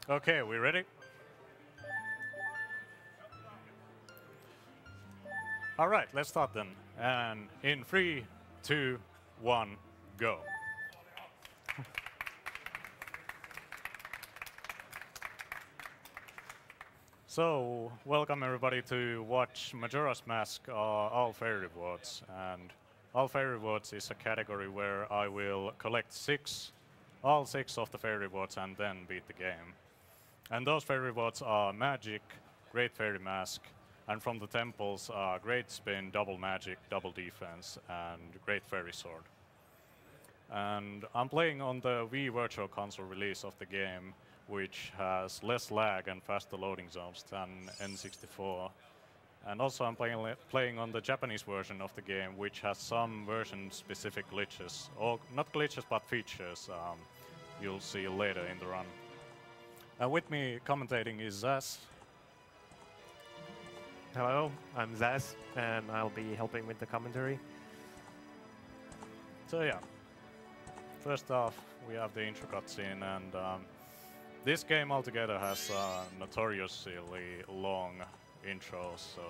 Okay, we ready? All right, let's start then. And in 3, 2, 1, go. So, welcome everybody to watch Majora's Mask, All Fairy Rewards. And All Fairy Rewards is a category where I will collect all six of the Fairy Rewards and then beat the game. And those Fairy Rewards are Magic, Great Fairy Mask, and from the temples are Great Spin, Double Magic, Double Defense, and Great Fairy Sword. And I'm playing on the Wii Virtual Console release of the game, which has less lag and faster loading zones than N64. And also I'm playing on the Japanese version of the game, which has some version-specific glitches, or not glitches, but features you'll see later in the run. With me commentating is Zaz. Hello, I'm Zaz, and I'll be helping with the commentary. So yeah, first off, we have the intro cutscene, and this game altogether has notoriously long intros, so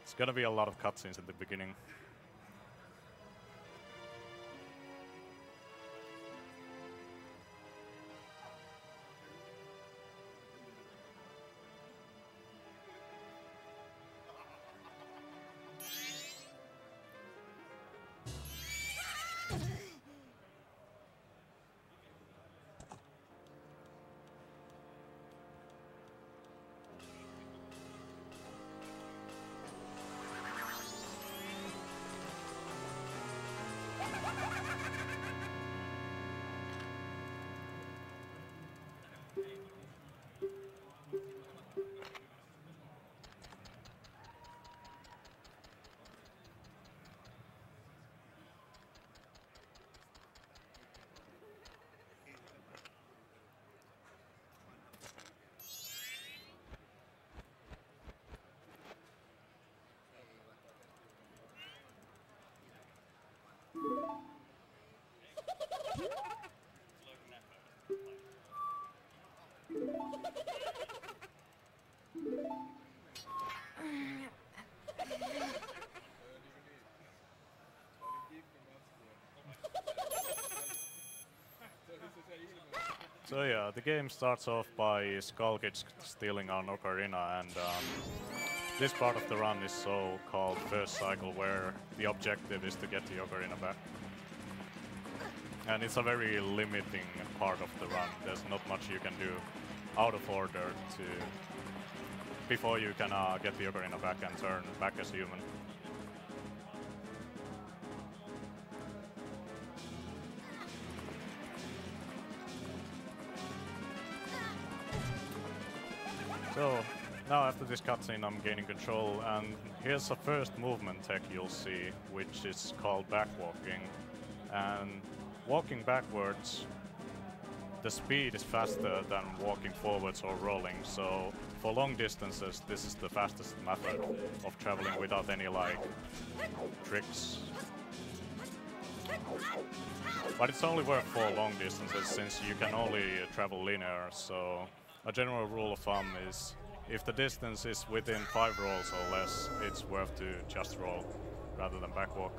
it's gonna be a lot of cutscenes at the beginning. So yeah, the game starts off by Skull Kid stealing an ocarina, and this part of the run is so-called first cycle, where the objective is to get the ocarina back. And it's a very limiting part of the run. There's not much you can do out of order before you can get the ocarina back and turn back as human. So, now after this cutscene I'm gaining control, and here's the first movement tech you'll see, which is called backwalking. And walking backwards, the speed is faster than walking forwards or rolling, so for long distances this is the fastest method of traveling without any tricks. But it's only worth for long distances, since you can only travel linear, so a general rule of thumb is if the distance is within 5 rolls or less, it's worth to just roll rather than backwalk.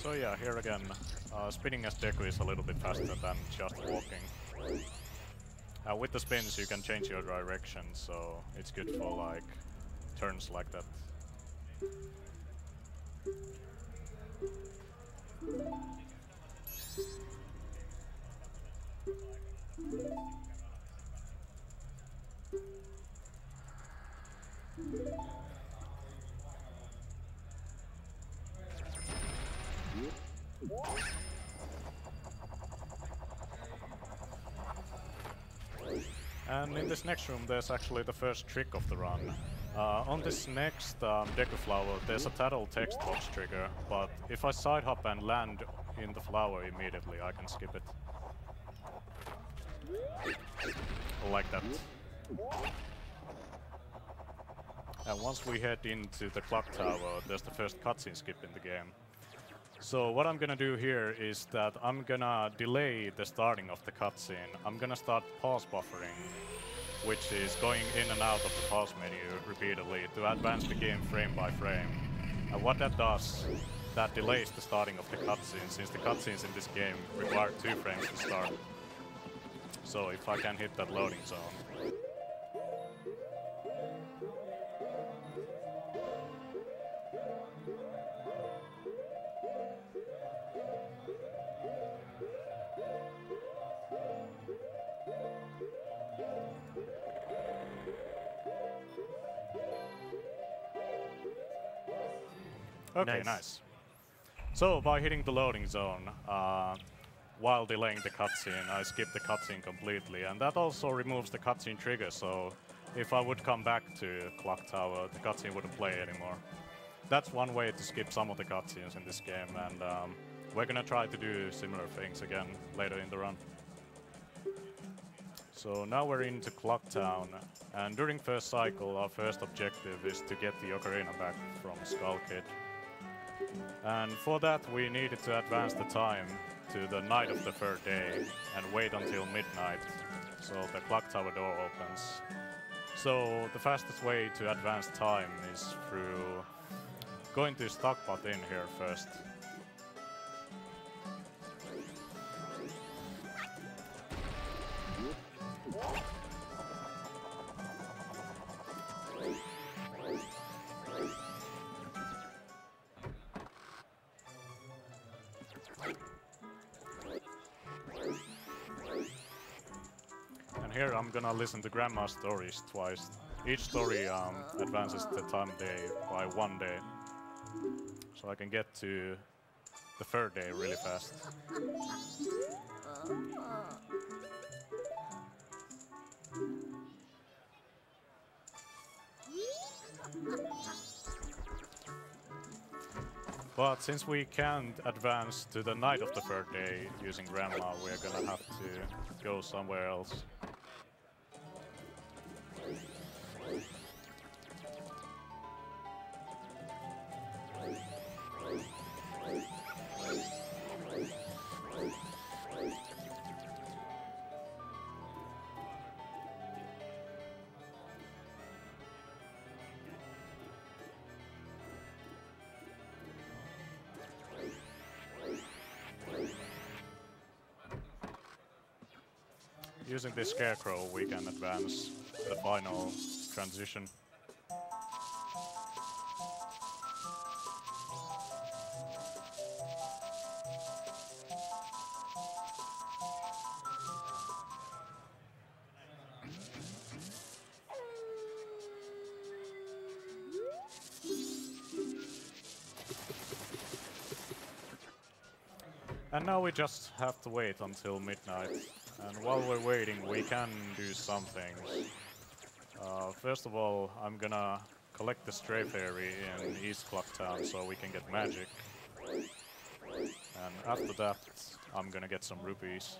So yeah, here again, spinning as Deku is a little bit faster than just walking. With the spins you can change your direction, so it's good for like turns like that. And in this next room there's actually the first trick of the run. On this next Deku flower there's a Tattle text box trigger, but if I side hop and land in the flower immediately I can skip it. Like that. And once we head into the clock tower there's the first cutscene skip in the game. So what I'm gonna do here is that I'm gonna delay the starting of the cutscene. I'm gonna start pause buffering, which is going in and out of the pause menu repeatedly to advance the game frame by frame. And what that does, that delays the starting of the cutscene, since the cutscenes in this game require 2 frames to start. So if I can hit that loading zone. Okay, nice. So by hitting the loading zone, while delaying the cutscene, I skip the cutscene completely, and that also removes the cutscene trigger, so if I would come back to Clock Tower, the cutscene wouldn't play anymore. That's one way to skip some of the cutscenes in this game, and we're gonna try to do similar things again later in the run. So now we're into Clock Town, and during first cycle, our first objective is to get the Ocarina back from Skull Kid. And for that we needed to advance the time to the night of the 3rd day and wait until midnight so the clock tower door opens. So the fastest way to advance time is through going to Stockpot Inn here first. Here I'm gonna listen to Grandma's stories twice. Each story advances the time day by 1 day. So I can get to the 3rd day really fast. But since we can't advance to the night of the 3rd day using Grandma, we're gonna have to go somewhere else. Using this scarecrow we can advance the final transition. And now we just have to wait until midnight. And while we're waiting, we can do some things. First of all, I'm gonna collect the Stray Fairy in East Clock Town so we can get magic. And after that, I'm gonna get some rupees.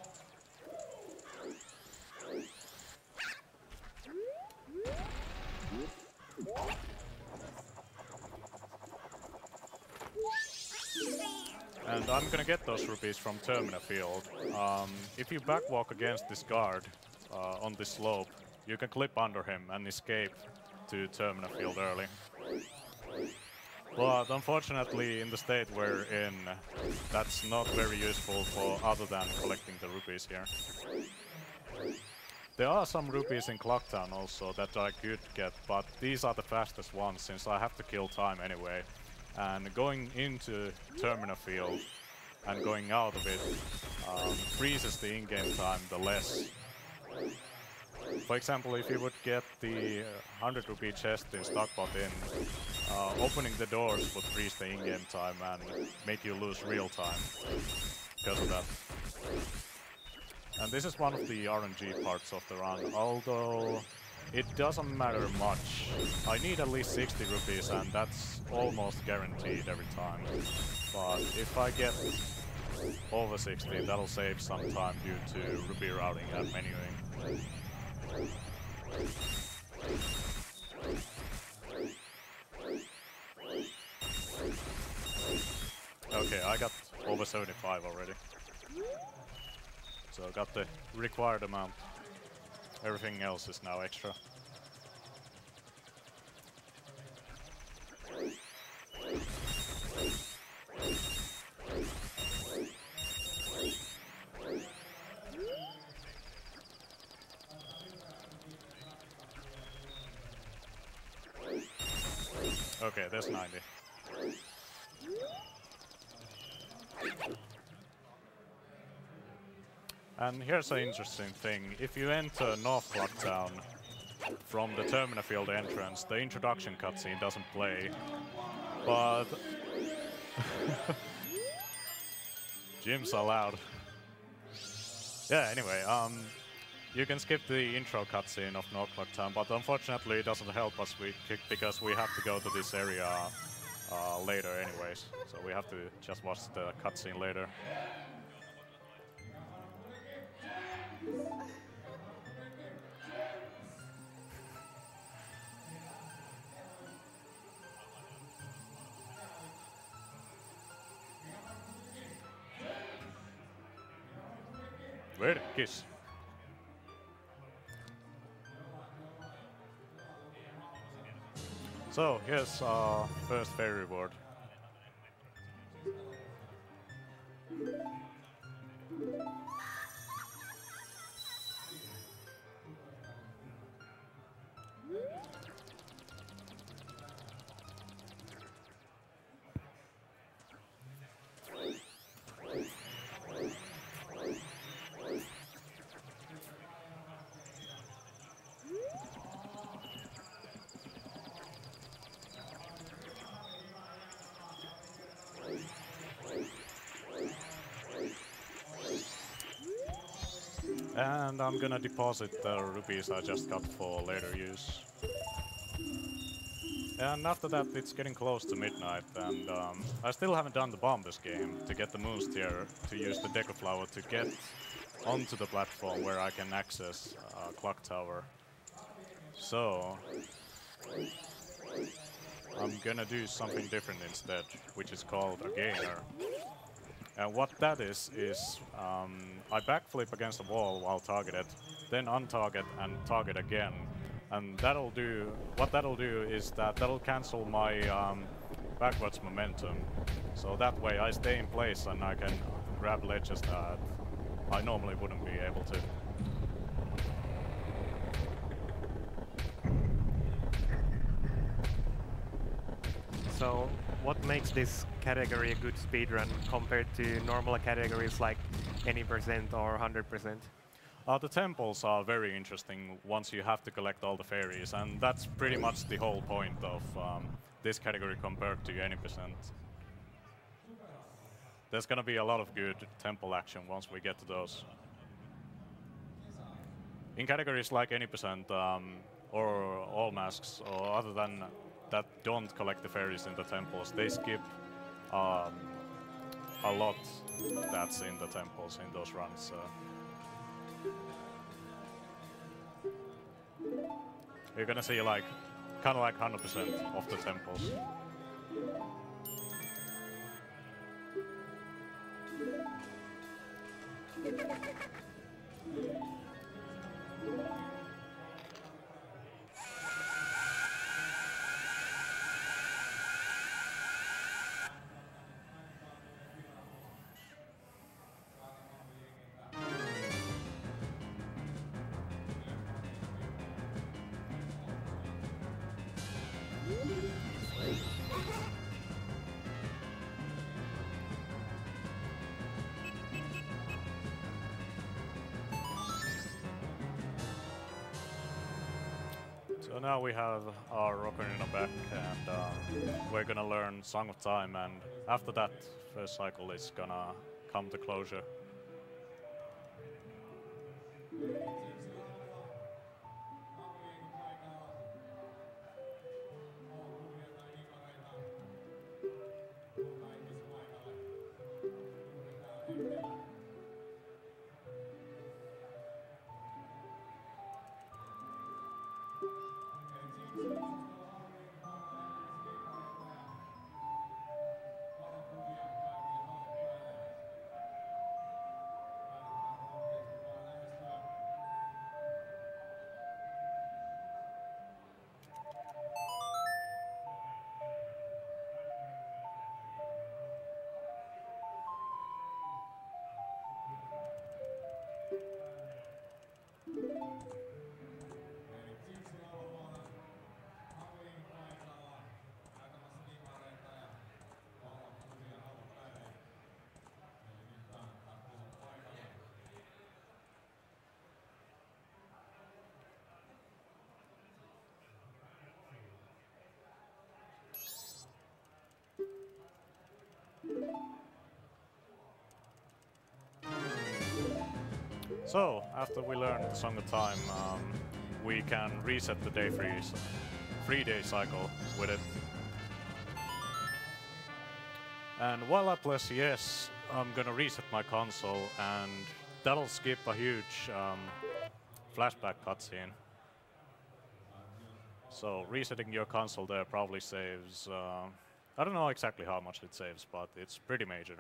And I'm gonna get those rupees from Termina Field. If you backwalk against this guard on this slope, you can clip under him and escape to Termina Field early. But unfortunately, in the state we're in, that's not very useful for other than collecting the rupees here. There are some rupees in Clocktown also that I could get, but these are the fastest ones since I have to kill time anyway. And going into Termina Field and going out of it freezes the in-game time the less. For example, if you would get the 100 rupee chest in Stockbot Inn, opening the doors would freeze the in-game time and make you lose real time because of that. And this is one of the RNG parts of the run, although it doesn't matter much. I need at least 60 rupees and that's almost guaranteed every time. But if I get over 60, that'll save some time due to rupee routing and menuing. Okay, I got over 75 already. So I got the required amount. Everything else is now extra. Okay, there's 90. And here's an interesting thing. If you enter North Clocktown from the Termina Field entrance, the introduction cutscene doesn't play. But gyms are loud. Yeah, anyway, you can skip the intro cutscene of North Clocktown, but unfortunately it doesn't help us because we have to go to this area later anyways. So we have to just watch the cutscene later. Where? Kiss. So here's our first fairy reward. And I'm gonna deposit the rupees I just got for later use. And after that, it's getting close to midnight, and I still haven't done the bomb this game to get the moose tier to use the Deco Flower to get onto the platform where I can access Clock Tower. So I'm gonna do something different instead, which is called a gainer. And what that is I backflip against the wall while targeted, then untarget and target again. And what that'll do is that'll cancel my backwards momentum. So that way I stay in place and I can grab ledges that I normally wouldn't be able to. So, what makes this category a good speedrun compared to normal categories like any percent or 100%? The temples are very interesting once you have to collect all the fairies, and that's pretty much the whole point of this category compared to any percent. There's gonna be a lot of good temple action once we get to those. In categories like any percent or all masks, or other than that don't collect the fairies in the temples, they skip a lot that's in the temples in those runs. You're gonna see like kind of like 100% of the temples. So now we have our Ocarina back, and we're gonna learn Song of Time, and after that, first cycle is gonna come to closure. So, after we learn the Song of Time, we can reset the day 3-day cycle with it. And while I press yes, I'm gonna reset my console, and that'll skip a huge flashback cutscene. So resetting your console there probably saves, I don't know exactly how much it saves, but it's pretty major.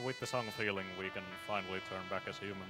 With the Song of Healing, we can finally turn back as human.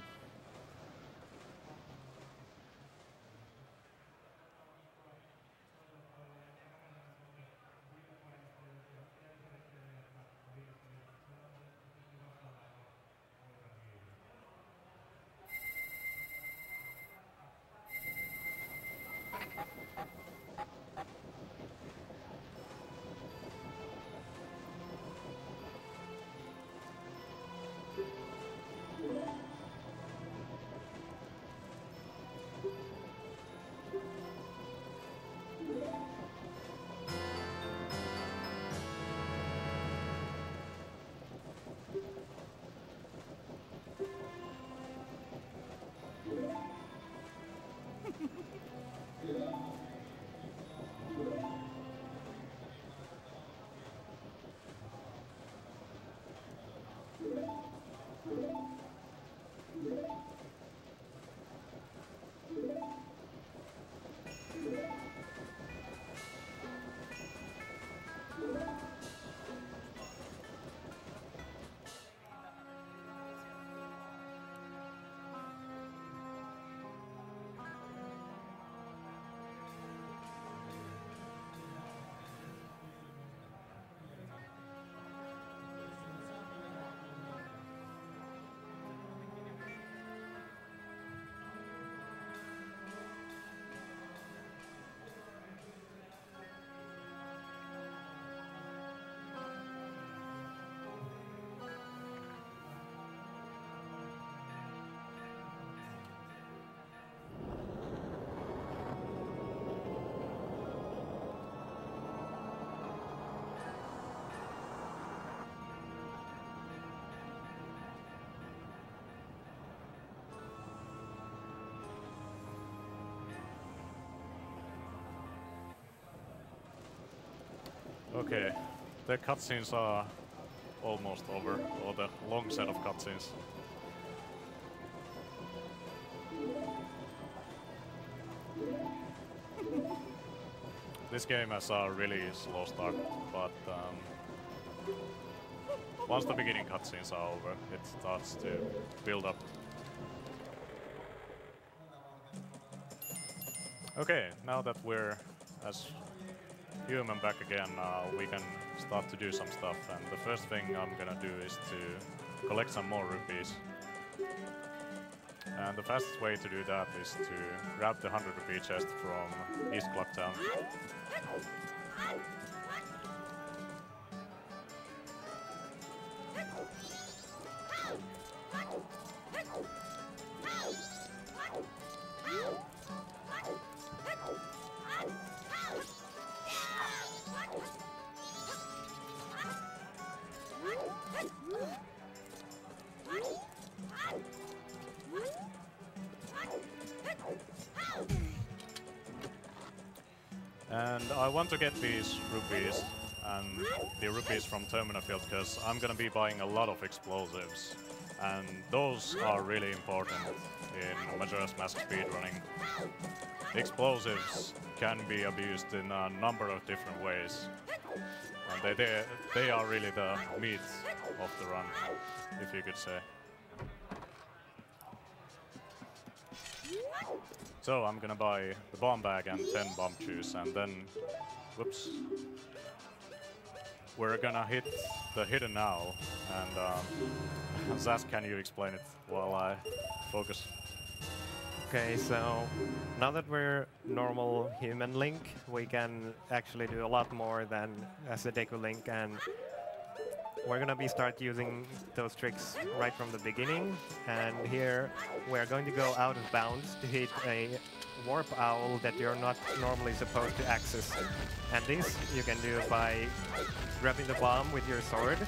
Okay, the cutscenes are almost over, or the long set of cutscenes. This game has a really slow start, but once the beginning cutscenes are over, it starts to build up. Okay, now that we're as human back again, we can start to do some stuff, and the first thing I'm gonna do is to collect some more rupees. And the fastest way to do that is to grab the 100 rupee chest from East Clocktown. And I want to get these rupees and the rupees from Terminal Field because I'm gonna be buying a lot of explosives, and those are really important in Majora's Mask speedrunning. Explosives can be abused in a number of different ways, and they are really the meat of the run, if you could say. So I'm gonna buy the bomb bag and 10 bomb juice, and then, whoops, we're gonna hit the hidden owl. And Zaz, can you explain it while I focus? Okay, so now that we're normal human Link, we can actually do a lot more than as a Deku Link, and we're gonna start using those tricks right from the beginning. And here we're going to go out of bounds to hit a warp owl that you're not normally supposed to access. And this you can do by grabbing the bomb with your sword,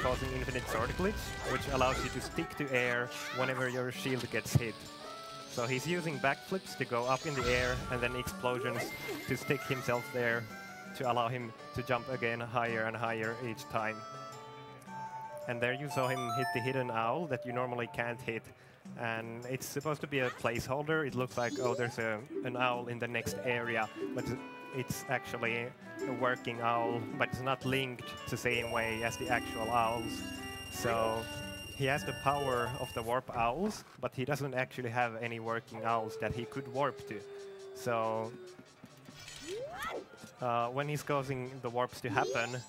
causing infinite sword glitch, which allows you to stick to air whenever your shield gets hit. So he's using backflips to go up in the air and then explosions to stick himself there to allow him to jump again higher and higher each time. And there you saw him hit the hidden owl that you normally can't hit. And it's supposed to be a placeholder. It looks like, oh, there's an owl in the next area, but it's actually a working owl, but it's not linked the same way as the actual owls. So he has the power of the warp owls, but he doesn't actually have any working owls that he could warp to. So when he's causing the warps to happen,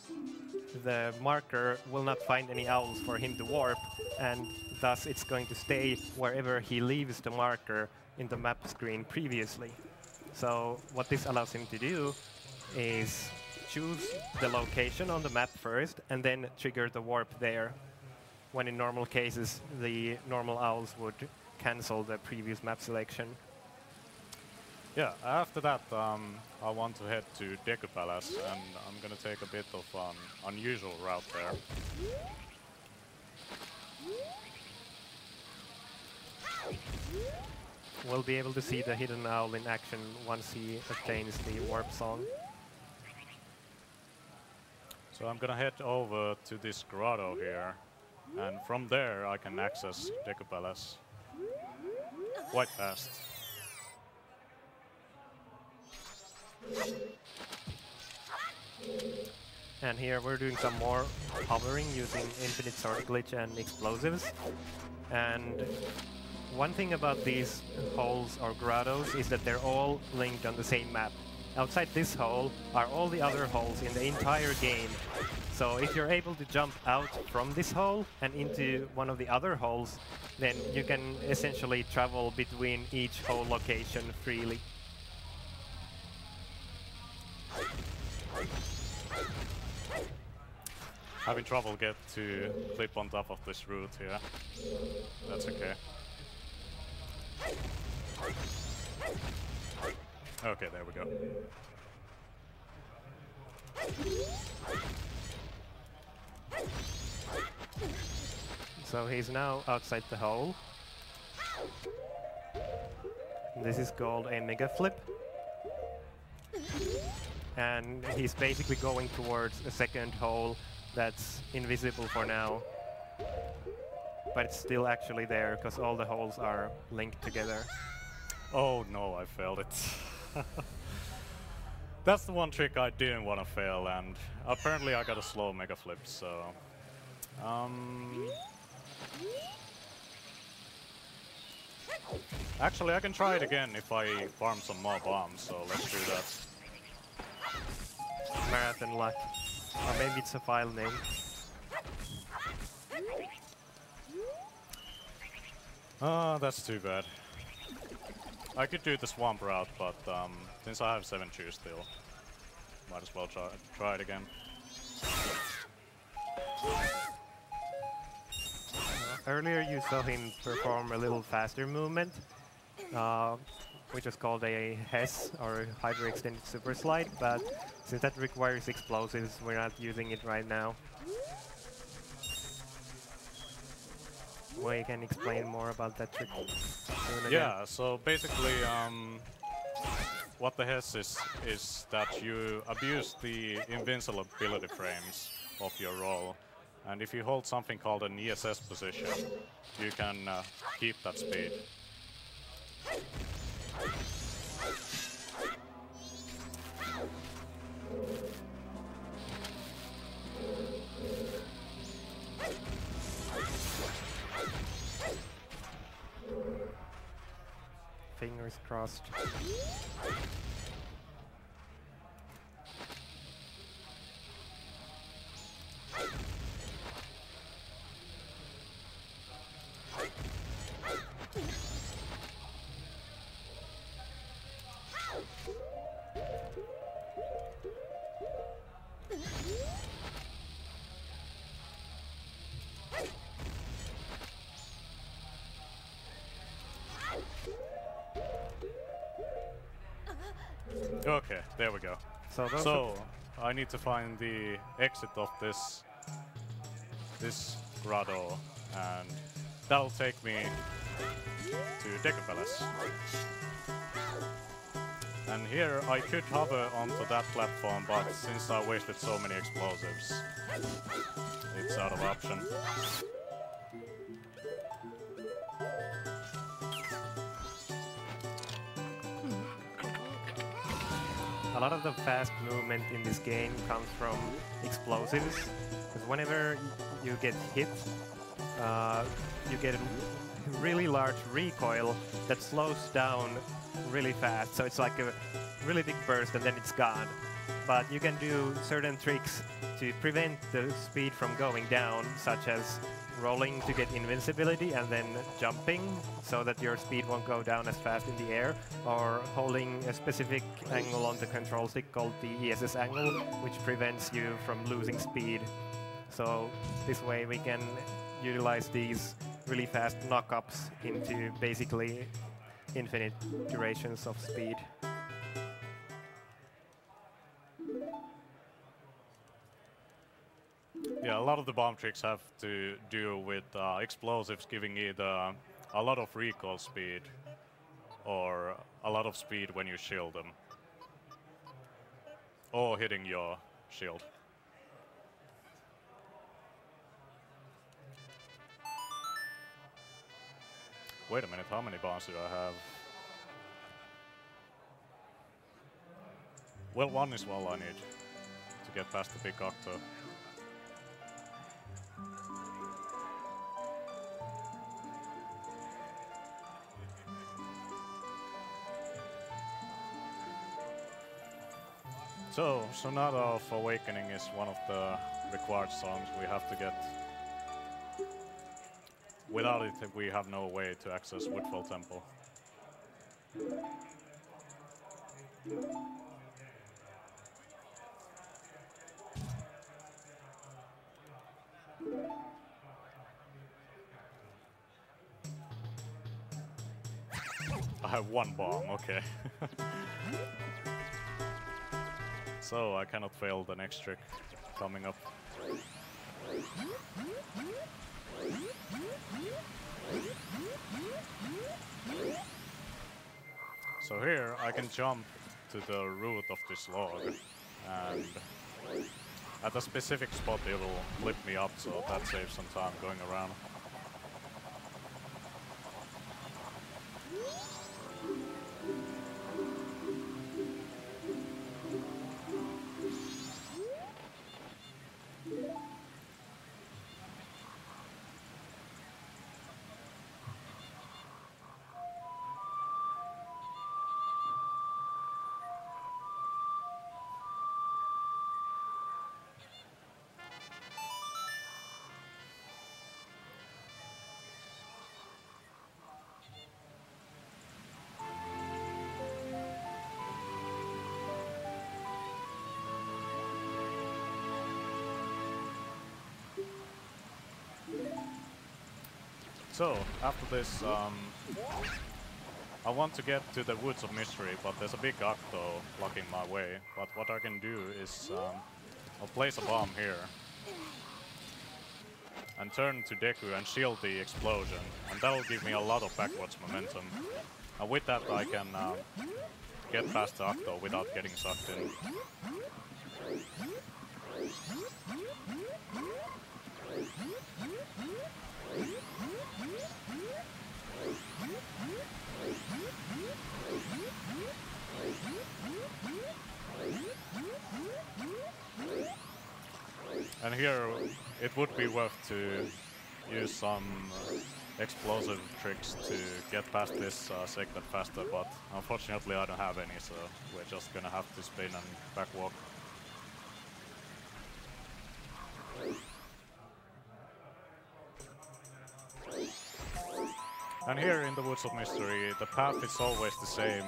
the marker will not find any owls for him to warp, and thus it's going to stay wherever he leaves the marker in the map screen previously. So what this allows him to do is choose the location on the map first and then trigger the warp there, when in normal cases the normal owls would cancel the previous map selection. Yeah, after that I want to head to Deku Palace, and I'm gonna take a bit of unusual route there. We'll be able to see the hidden owl in action once he obtains the warp song. So I'm gonna head over to this grotto here, and from there I can access Deku Palace quite fast. And here we're doing some more hovering using infinite sword glitch and explosives. And one thing about these holes or grottos is that they're all linked on the same map. Outside this hole are all the other holes in the entire game. So if you're able to jump out from this hole and into one of the other holes, then you can essentially travel between each hole location freely. Having trouble get to clip on top of this route here. That's okay. Okay, there we go. So he's now outside the hole. This is called a mega flip. and he's basically going towards a second hole that's invisible for now. But it's still actually there, because all the holes are linked together. Oh no, I failed it. That's the one trick I didn't want to fail, and apparently I got a slow mega flip, so... Actually, I can try it again if I farm some more bombs, so let's do that. Marathon luck. Or maybe it's a file name. Ah, that's too bad. I could do the swamp route, but since I have 7 chews still, might as well try it again. Earlier you saw him perform a little faster movement, which is called a HES, or Hydro Extended Super Slide, but since that requires explosives, we're not using it right now. We can explain more about that trick soon again. Yeah, so basically what the HES is that you abuse the invincibility frames of your roll, and if you hold something called an ESS position, you can keep that speed. Fingers crossed. Okay, there we go. So I need to find the exit of this grotto, and that'll take me to Deku Palace. And here I could hover onto that platform, but since I wasted so many explosives, it's out of option. A lot of the fast movement in this game comes from explosives, because whenever you get hit, you get a really large recoil that slows down really fast, so it's like a really big burst and then it's gone. But you can do certain tricks to prevent the speed from going down, such as rolling to get invincibility and then jumping so that your speed won't go down as fast in the air, or holding a specific angle on the control stick called the ESS angle, which prevents you from losing speed. So this way we can utilize these really fast knock-ups into basically infinite durations of speed. Yeah, a lot of the bomb tricks have to do with explosives giving either a lot of recoil speed or a lot of speed when you shield them, or hitting your shield. Wait a minute, how many bombs do I have? Well, one is all I need to get past the big octo. So, Sonata of Awakening is one of the required songs we have to get. Without it, we have no way to access Woodfall Temple. I have one bomb, okay. So I cannot fail the next trick coming up. So here I can jump to the root of this log. and at a specific spot it will flip me up, so that saves some time going around. So, after this, I want to get to the Woods of Mystery, but there's a big Octo blocking my way. But what I can do is, I'll place a bomb here, and turn to Deku and shield the explosion, and that'll give me a lot of backwards momentum. And with that I can get past the Octo without getting sucked in. And here it would be worth to use some explosive tricks to get past this segment faster, but unfortunately I don't have any, so we're just gonna have to spin and backwalk. And here in the Woods of Mystery, the path is always the same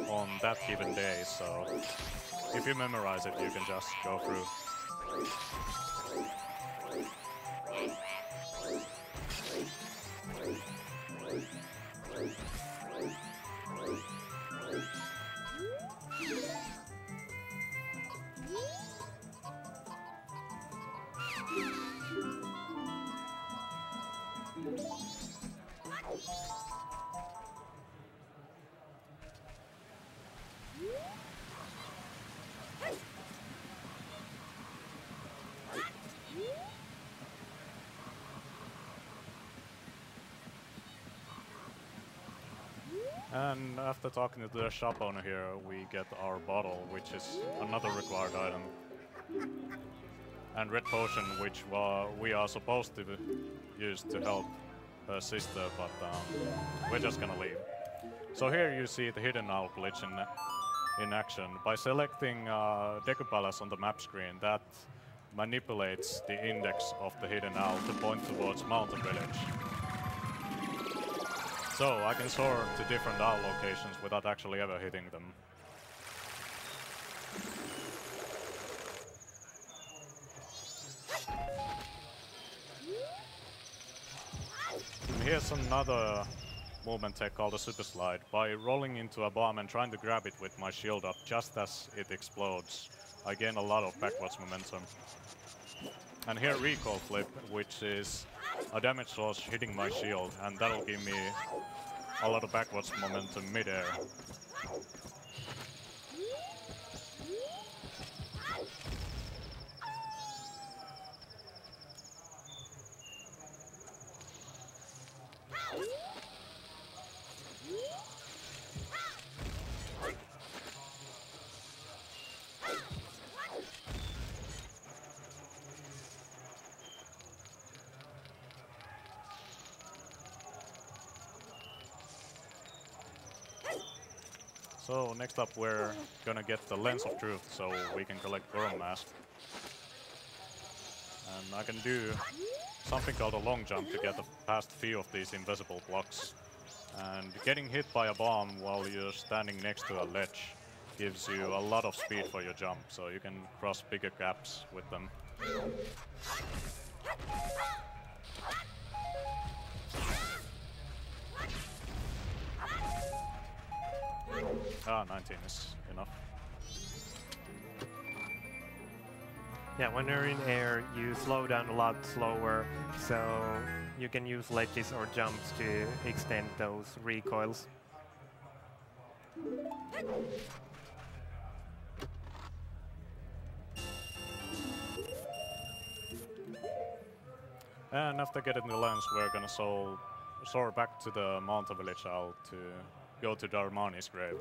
on that given day, so if you memorize it, you can just go through. And after talking to the shop owner here, we get our bottle, which is another required item. And red potion, which we are supposed to use to help her sister, but we're just gonna leave. So here you see the hidden owl glitch in action. By selecting Deku Palace on the map screen, that manipulates the index of the hidden owl to point towards Mountain Village. So I can soar to different owl locations without actually ever hitting them. And here's another movement tech called a super slide. By rolling into a bomb and trying to grab it with my shield up just as it explodes, I gain a lot of backwards momentum. And here recoil flip, which is a damage source hitting my shield, and that'll give me a lot of backwards momentum mid-air. So next up we're gonna get the Lens of Truth so we can collect Goron Mask. And I can do something called a long jump to get past a few of these invisible blocks. And getting hit by a bomb while you're standing next to a ledge gives you a lot of speed for your jump, so you can cross bigger gaps with them. Ah, 19 is enough. Yeah, when you're in air, you slow down a lot slower, so you can use ledges or jumps to extend those recoils. And after getting the lens, we're gonna soar back to the mountain village owl to go to Darmani's grave.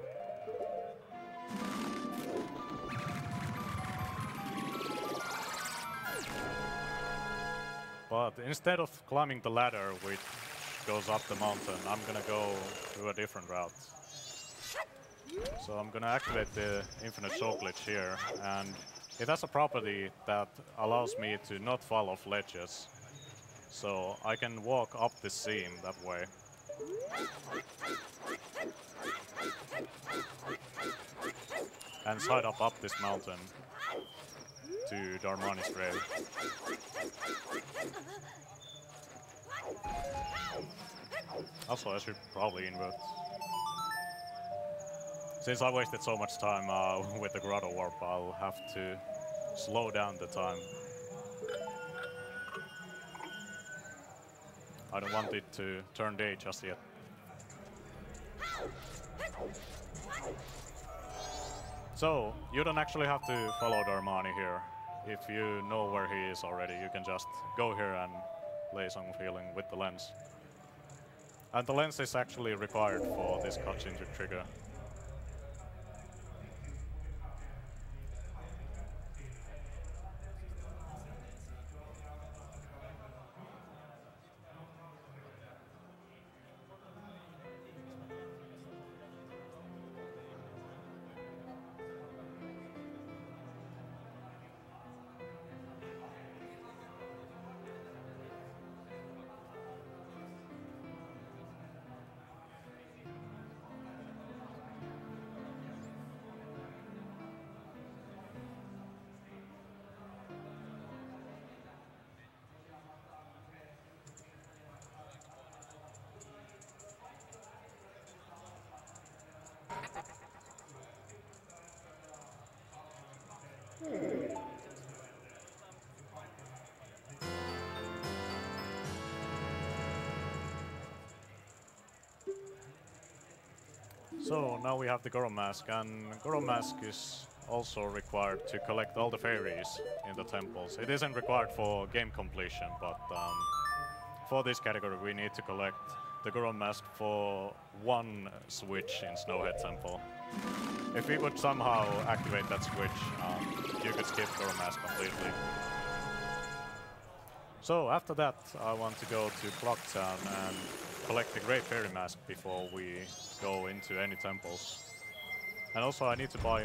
But instead of climbing the ladder, which goes up the mountain, I'm gonna go through a different route. So I'm gonna activate the infinite show glitch here, and it has a property that allows me to not fall off ledges. So I can walk up this seam that way. And side up this mountain to Darmani's grave. Also, I should probably invert. Since I wasted so much time with the grotto warp, I'll have to slow down the time. I don't want it to turn day just yet. So, you don't actually have to follow Darmani here. If you know where he is already, you can just go here and lay some feeling with the lens. And the lens is actually required for this cutscene to trigger. So now we have the Goron Mask, and Goron Mask is also required to collect all the fairies in the temples. It isn't required for game completion, but for this category we need to collect the Goron Mask for one switch in Snowhead Temple. If we would somehow activate that switch, you could skip Goron Mask completely. So after that, I want to go to Clocktown and collect the Great Fairy Mask before we go into any temples. And also I need to buy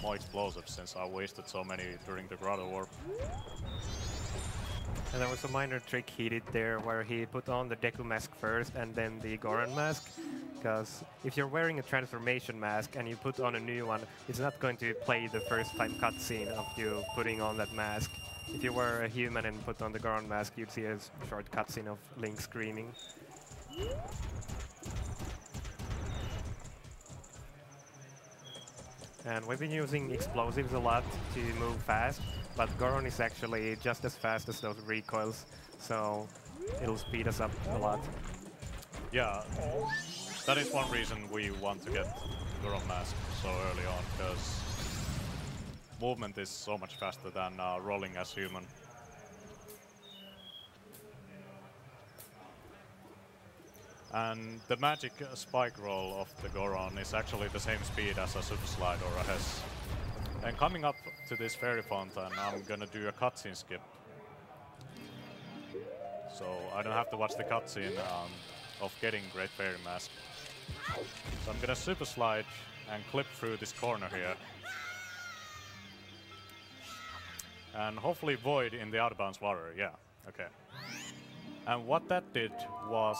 more explosives since I wasted so many during the Grotto Warp. And there was a minor trick he did there where he put on the Deku mask first and then the Goron mask. Because if you're wearing a transformation mask and you put on a new one, it's not going to play the first time cutscene of you putting on that mask. If you were a human and put on the Goron mask, you'd see a short cutscene of Link screaming. And we've been using explosives a lot to move fast, but Goron is actually just as fast as those recoils, so it'll speed us up a lot. Yeah, that is one reason we want to get Goron Mask so early on, because movement is so much faster than rolling as human. And the magic spike roll of the Goron is actually the same speed as a super slide or a Hess. And coming up to this fairy fountain, I'm gonna do a cutscene skip. So I don't have to watch the cutscene of getting Great Fairy Mask. So I'm gonna super slide and clip through this corner here. And hopefully void in the out of bounds water, yeah, okay. And what that did was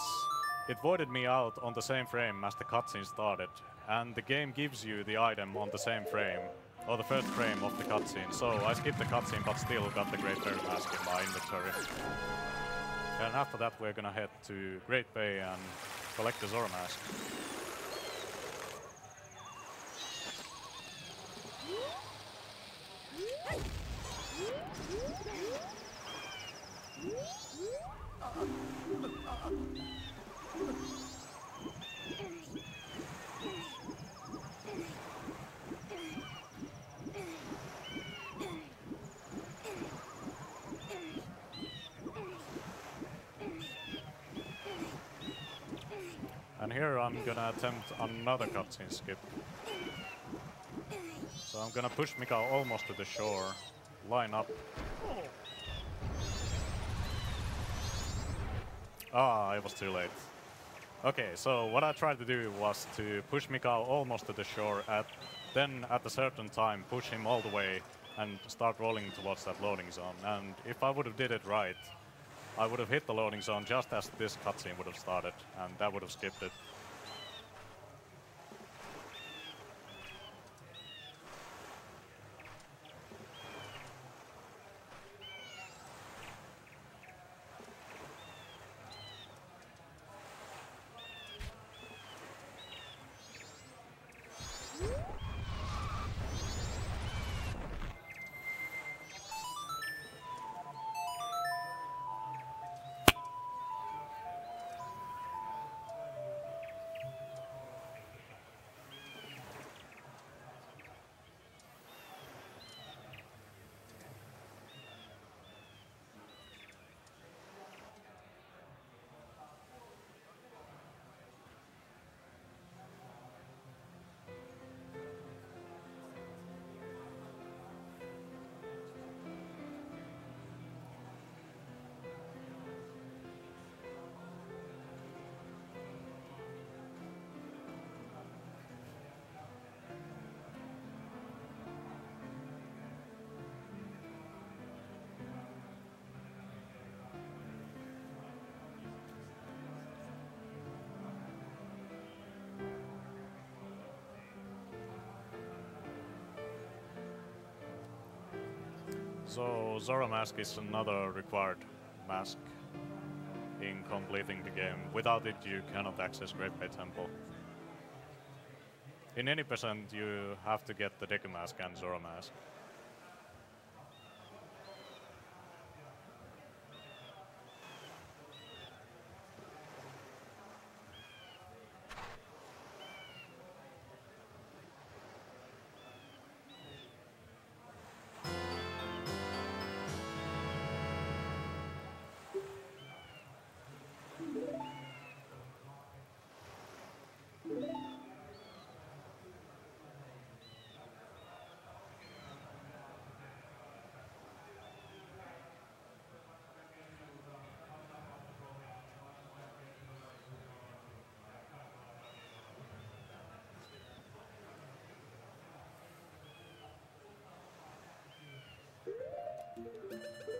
it voided me out on the same frame as the cutscene started, and the game gives you the item on the same frame, or the first frame of the cutscene. So I skipped the cutscene, but still got the Great Fairy Mask in my inventory. And after that, we're gonna head to Great Bay and collect the Zora Mask. And here I'm gonna attempt another cutscene skip. So I'm gonna push Mika almost to the shore, line up. Ah, it was too late. Okay, so what I tried to do was to push Mika almost to the shore, then at a certain time push him all the way and start rolling towards that loading zone. And if I would have did it right, I would have hit the loading zone just as this cutscene would have started, and that would have skipped it. So Zora mask is another required mask in completing the game. Without it you cannot access Great Bay Temple. In any percent you have to get the Deku mask and Zora mask.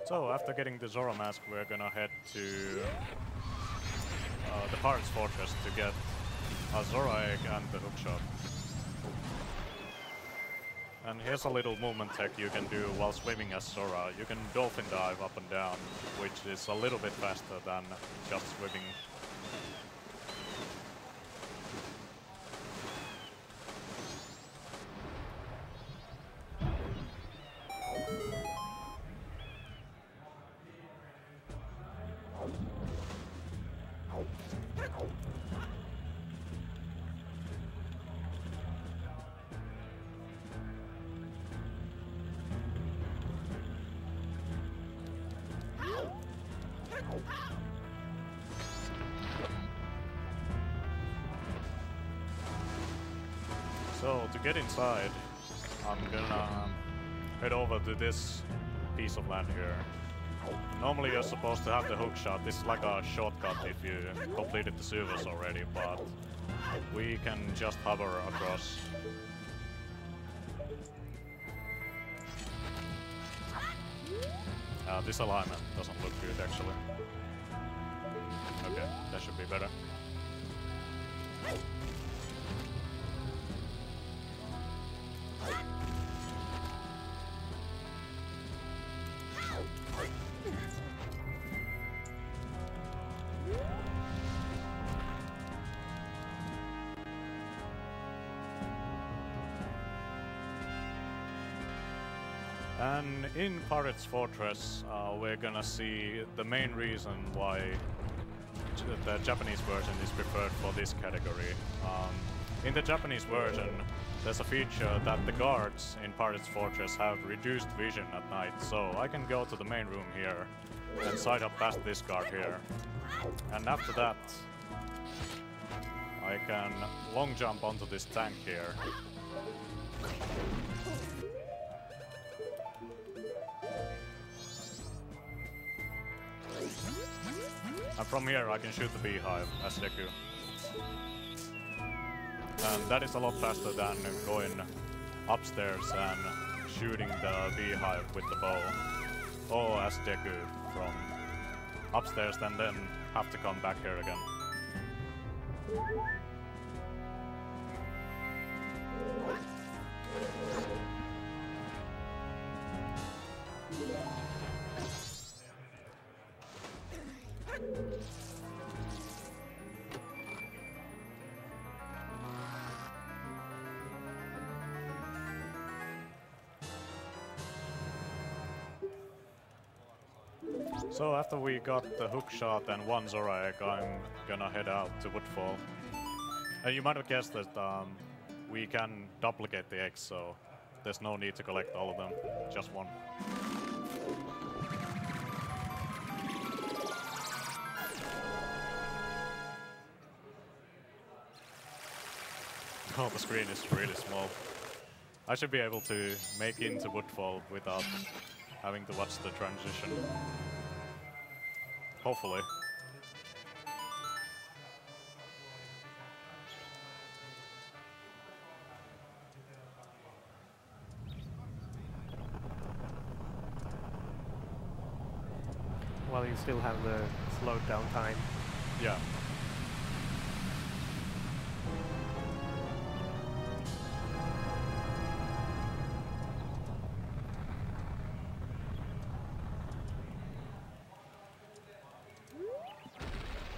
So after getting the Zora mask, we're gonna head to the Pirate's Fortress to get a Zora egg and the hookshot. And here's a little movement tech you can do while swimming as Zora. You can dolphin dive up and down, which is a little bit faster than just swimming. So to get inside, I'm gonna head over to this piece of land here. Normally you're supposed to have the hook shot. This is like a shortcut if you completed the servers already, but we can just hover across. This alignment doesn't look good actually. Okay, that should be better. And in Pirate's Fortress, we're gonna see the main reason why the Japanese version is preferred for this category. In the Japanese version, there's a feature that the guards in Pirate's Fortress have reduced vision at night, so I can go to the main room here and side up past this guard here. And after that, I can long jump onto this tank here. And from here I can shoot the beehive as Deku. And that is a lot faster than going upstairs and shooting the beehive with the bow. Or as Deku from upstairs and then have to come back here again. So after we got the hook shot and one Zora egg, I'm gonna head out to Woodfall. And you might have guessed that we can duplicate the eggs, so there's no need to collect all of them, just one. Oh, the screen is really small. I should be able to make into Woodfall without having to watch the transition. Hopefully. Well, you still have the slowed down time. Yeah.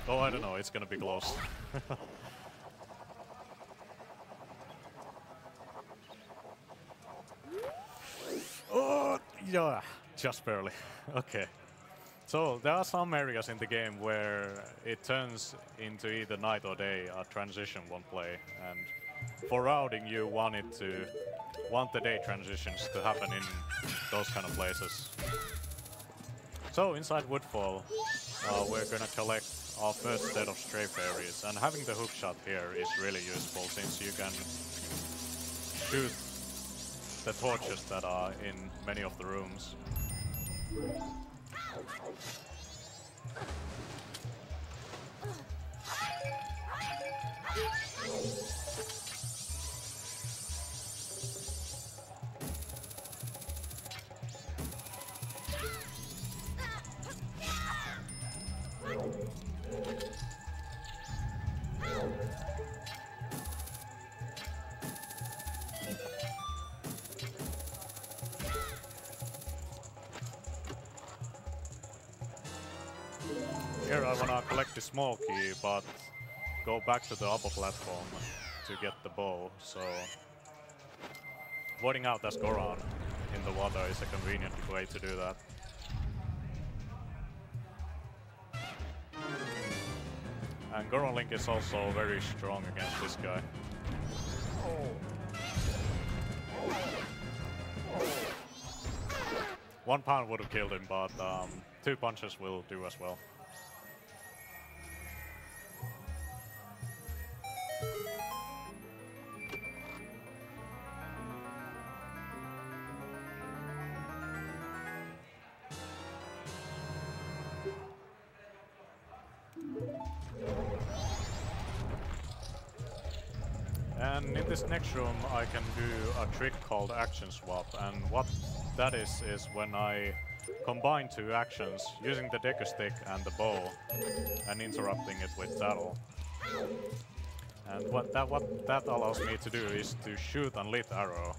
Oh, I don't know, it's gonna be close. Oh, yeah, just barely. Okay. So there are some areas in the game where it turns into either night or day, a transition won't play. And for routing, you want the day transitions to happen in those kind of places. So inside Woodfall, we're gonna collect our first set of stray fairies, and having the hook shot here is really useful since you can shoot the torches that are in many of the rooms. Here I wanna collect the small key, but go back to the upper platform to get the bow, so voiding out as Goron in the water is a convenient way to do that. And Goron Link is also very strong against this guy. One pound would have killed him, but 2 punches will do as well. And in this next room I can do a trick called action swap, and what that is when I combine 2 actions using the Deku stick and the bow and interrupting it with Tattle. And what that allows me to do is to shoot unlit arrow.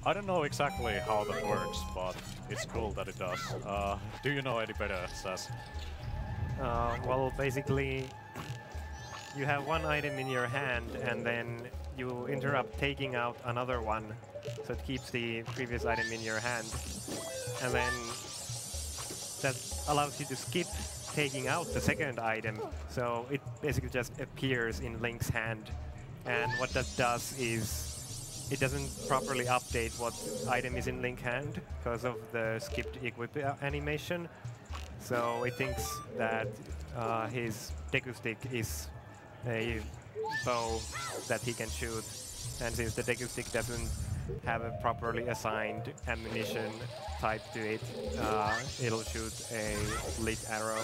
I don't know exactly how that works, but it's cool that it does. Do you know any better, Sass? Well, basically, you have one item in your hand, and then you interrupt taking out another one, so it keeps the previous item in your hand. And then that allows you to skip taking out the second item, so it basically just appears in Link's hand. And what that does is it doesn't properly update what item is in Link's hand because of the skipped equip animation. So it thinks that his Deku stick is a bow that he can shoot. And since the Deku Stick doesn't have a properly assigned ammunition type to it, it'll shoot a lit arrow.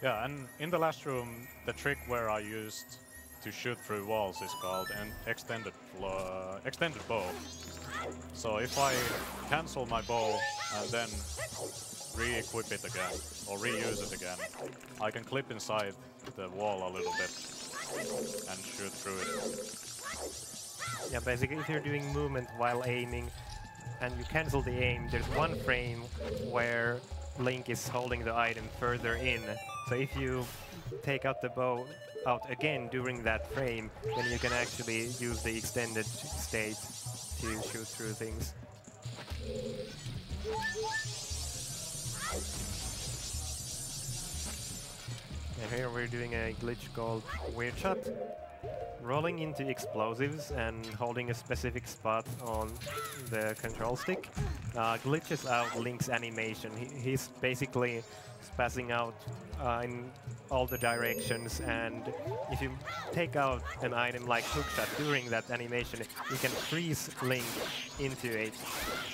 Yeah, and in the last room, the trick where I used to shoot through walls is called an extended bow. So if I cancel my bow and then re-equip it again, or reuse it again, I can clip inside the wall a little bit and shoot through it. Yeah, basically if you're doing movement while aiming and you cancel the aim, there's one frame where Link is holding the item further in. So if you take out the bow out again during that frame, then you can actually use the extended state to shoot through things. And here we're doing a glitch called Weird Shot. Rolling into explosives and holding a specific spot on the control stick glitches out Link's animation. He's basically spazzing out in all the directions, and if you take out an item like Hookshot during that animation, you can freeze Link into it.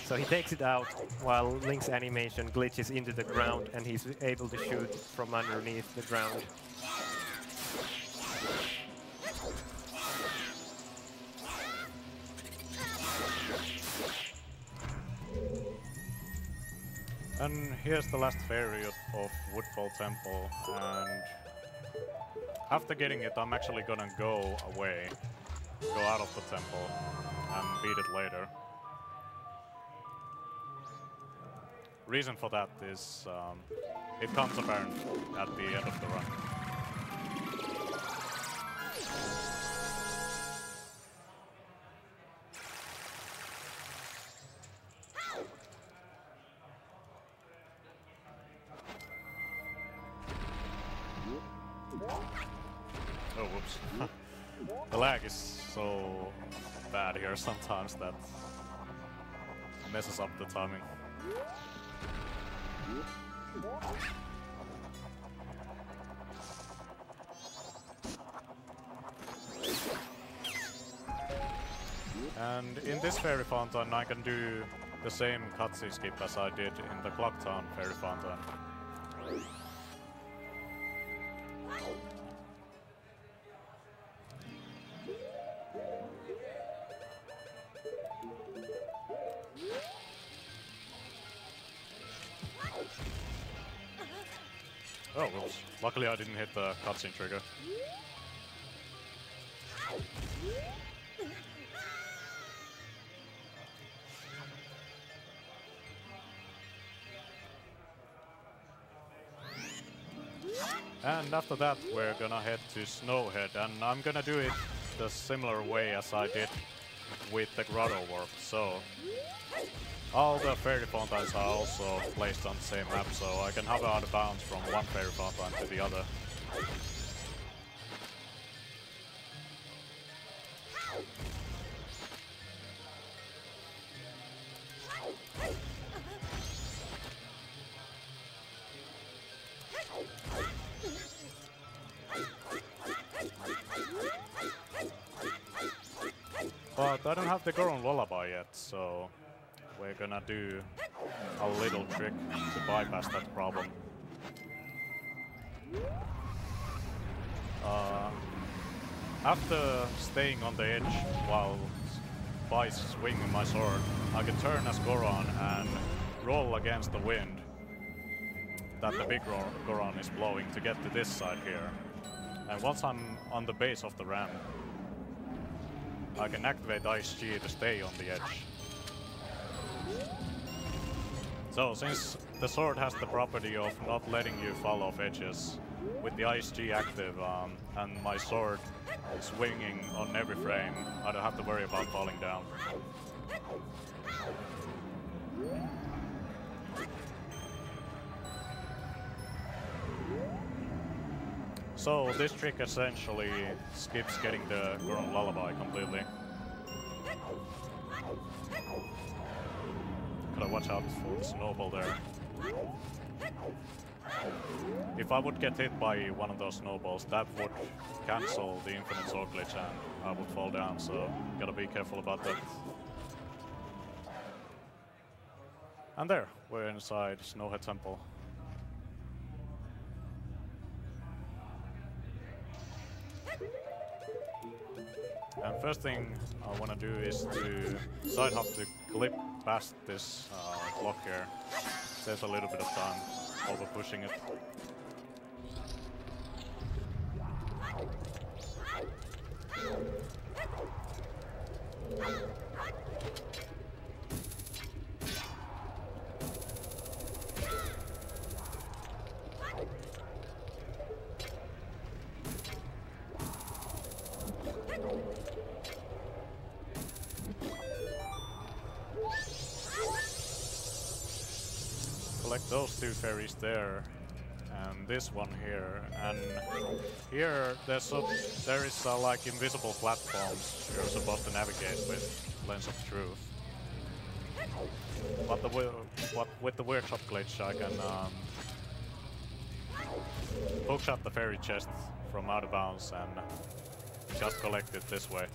So he takes it out while Link's animation glitches into the ground and he's able to shoot from underneath the ground. And here's the last fairy of Woodfall Temple, and after getting it, I'm actually gonna go away, go out of the temple, and beat it later. Reason for that is it comes apparent at the end of the run. Oh, whoops. The lag is so bad here sometimes that messes up the timing. And in this fairy fountain I can do the same cutscene skip as I did in the Clocktown fairy fountain. Oh, whoops. Luckily I didn't hit the cutscene trigger. And after that we're gonna head to Snowhead, and I'm gonna do it the similar way as I did with the Grotto Warp. So all the fairy fountains are also placed on the same map, so I can hover out of bounds from one fairy fountain to the other. But I don't have the Goron Lullaby yet, so we're gonna do a little trick to bypass that problem. After staying on the edge while by swinging my sword, I can turn as Goron and roll against the wind that the big Goron is blowing to get to this side here. And once I'm on the base of the ramp, I can activate Ice G to stay on the edge. So since the sword has the property of not letting you fall off edges, with the Ice G active and my sword swinging on every frame, I don't have to worry about falling down. So this trick essentially skips getting the Goron Lullaby completely. Gotta watch out for the snowball there. if I would get hit by one of those snowballs, that would cancel the infinite sword glitch and I would fall down, so gotta be careful about that. And there, we're inside Snowhead Temple. And first thing I want to do is to side hop to clip past this block here. Saves a little bit of time over pushing it. Collect those two fairies there, and this one here, and here there is like invisible platforms you're supposed to navigate with Lens of Truth. But with the workshop glitch, I can hookshot the fairy chest from out of bounds and just collect it this way.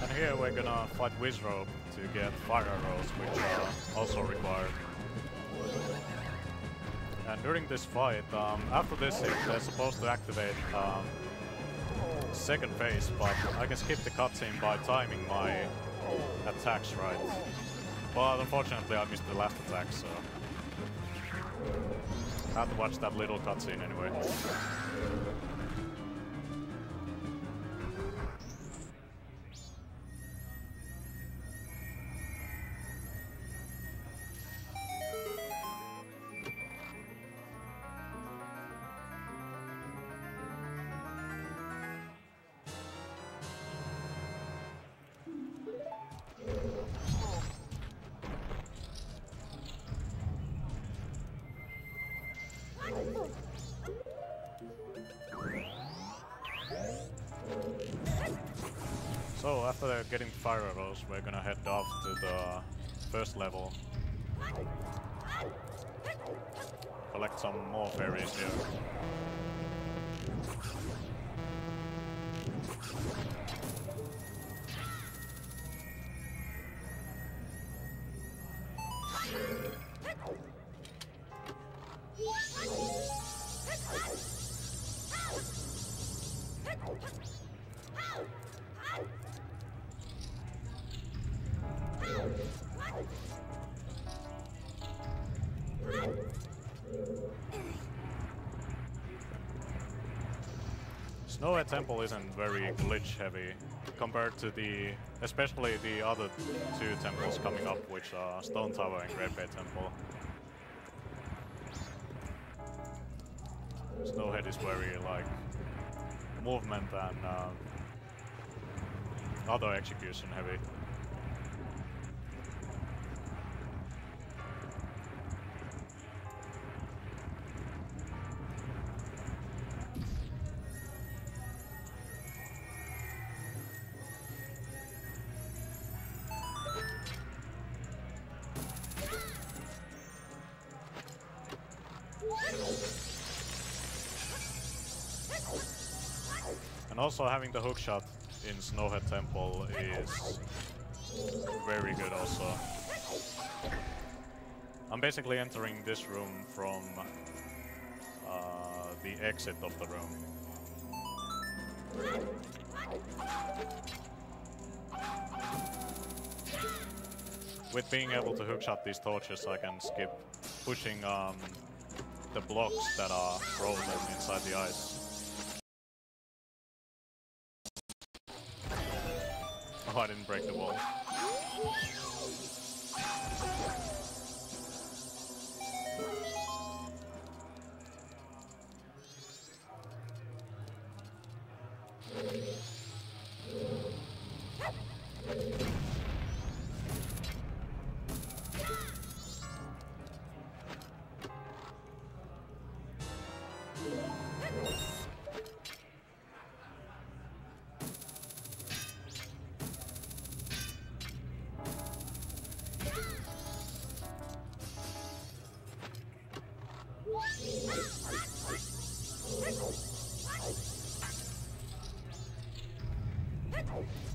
And here we're gonna fight Wizrobe to get fire arrows, which are also required. And during this fight, after this hit, they're supposed to activate second phase, but I can skip the cutscene by timing my attacks right. But unfortunately I missed the last attack, so I have to watch that little cutscene anyway. So after getting fire arrows, we're gonna head off to the first level. Collect some more fairies here. Snowhead Temple isn't very glitch heavy compared to especially the other two temples coming up, which are Stone Tower and Great Bay Temple. Snowhead is very like movement and other execution heavy. And also having the hookshot in Snowhead Temple is very good also. I'm basically entering this room from the exit of the room. With being able to hookshot these torches, I can skip pushing the blocks that are frozen inside the ice. Oh, I didn't break the wall.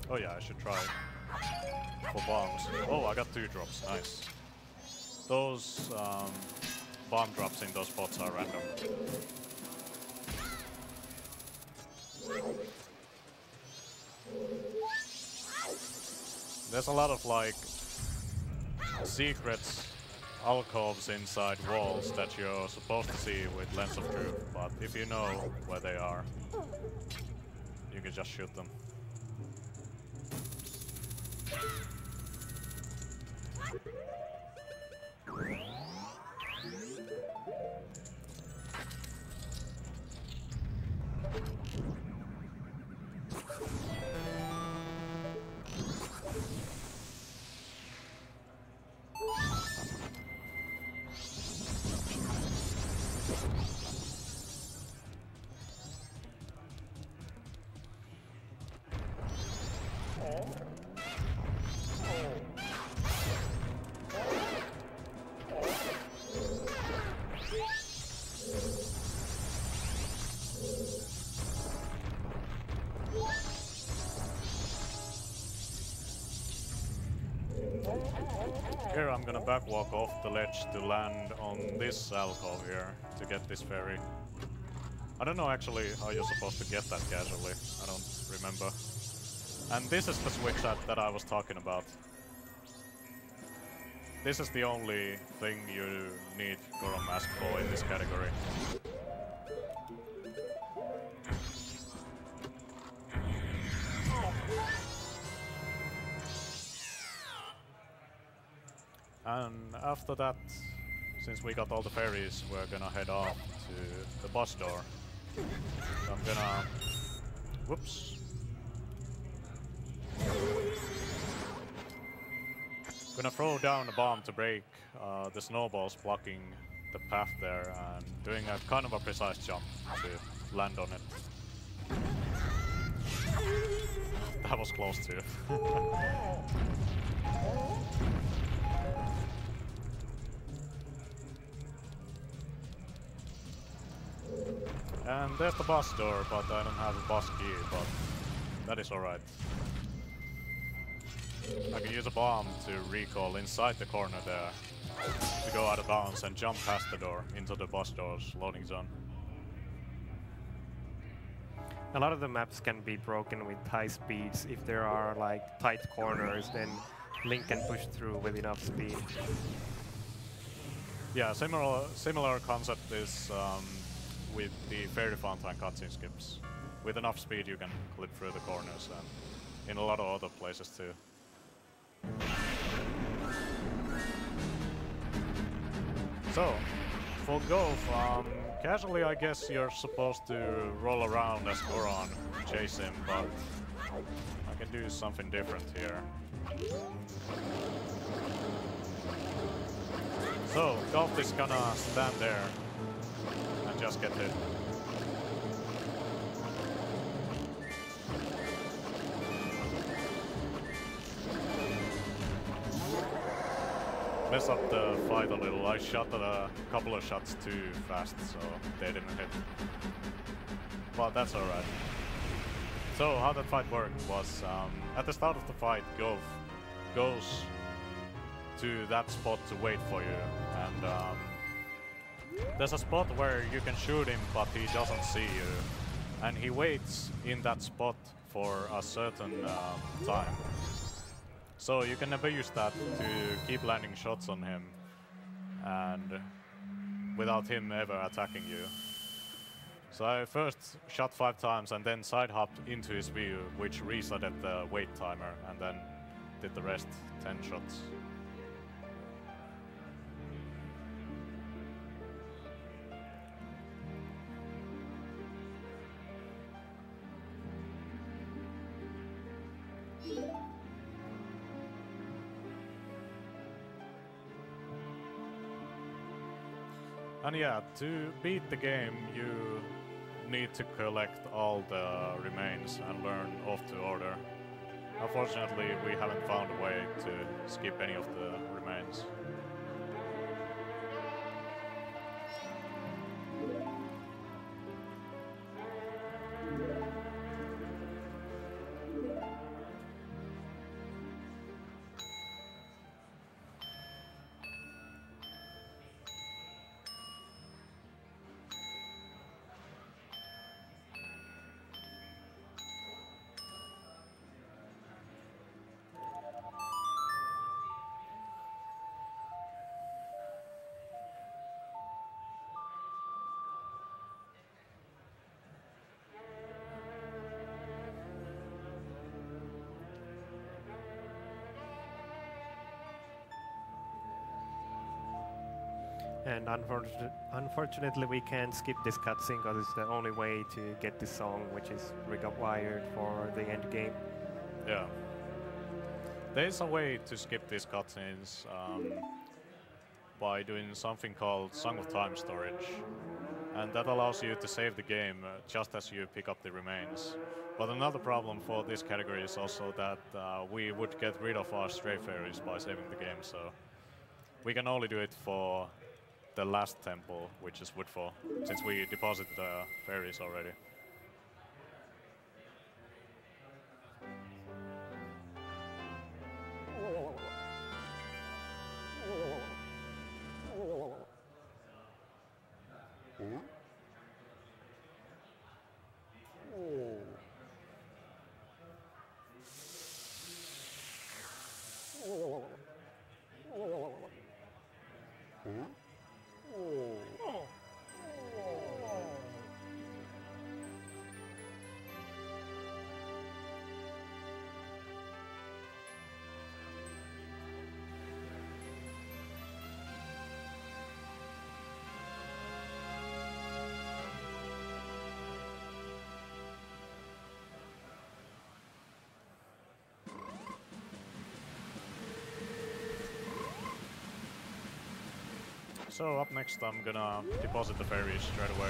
Oh yeah, I should try for bombs. Oh, I got 2 drops, nice. Those bomb drops in those spots are random. There's a lot of like secrets, alcoves inside walls that you're supposed to see with Lens of Truth, but if you know where they are, you can just shoot them. Here I'm gonna backwalk off the ledge to land on this alcove here to get this fairy. I don't know actually how you're supposed to get that casually, I don't remember. And this is the switch that I was talking about. This is the only thing you need Goron Mask for in this category. And after that, since we got all the fairies, we're gonna head off to the boss door. So I'm gonna... Whoops. Gonna throw down a bomb to break the snowballs blocking the path there and doing a kind of a precise jump to land on it. That was close too. And there's the boss door, but I don't have a boss key, but that is alright. I can use a bomb to recall inside the corner there to go out of bounds and jump past the door into the boss door's loading zone. A lot of the maps can be broken with high speeds. If there are like tight corners, then Link can push through with enough speed. Yeah, similar concept is with the Fairy Fountain cutscene skips. With enough speed you can clip through the corners and in a lot of other places too. So, for Golf, casually I guess you're supposed to roll around as Goron, chase him, but I can do something different here. So, Golf is gonna stand there and just get hit. Mess up the fight a little. I shot a couple of shots too fast, so they didn't hit. But that's alright. So how that fight worked was, at the start of the fight, Golf goes to that spot to wait for you, and there's a spot where you can shoot him, but he doesn't see you, and he waits in that spot for a certain time. So you can never use that to keep landing shots on him and without him ever attacking you. So I first shot 5 times and then side hopped into his view, which resetted the wait timer, and then did the rest 10 shots. And yeah, to beat the game, you need to collect all the remains and learn off to order. Unfortunately, we haven't found a way to skip any of the remains. And unfortunately, we can't skip this cutscene because it's the only way to get this song, which is required for the end game. Yeah. There's a way to skip these cutscenes by doing something called Song of Time storage. And that allows you to save the game just as you pick up the remains. But another problem for this category is also that we would get rid of our stray fairies by saving the game, so we can only do it for the last temple, which is Woodfall, since we deposited the fairies already. So up next I'm gonna deposit the fairies straight away.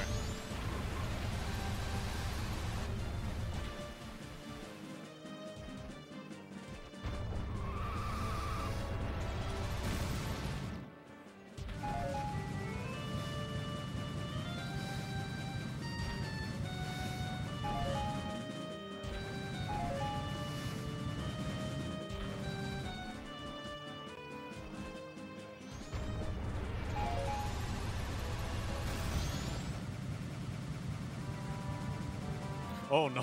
Oh no.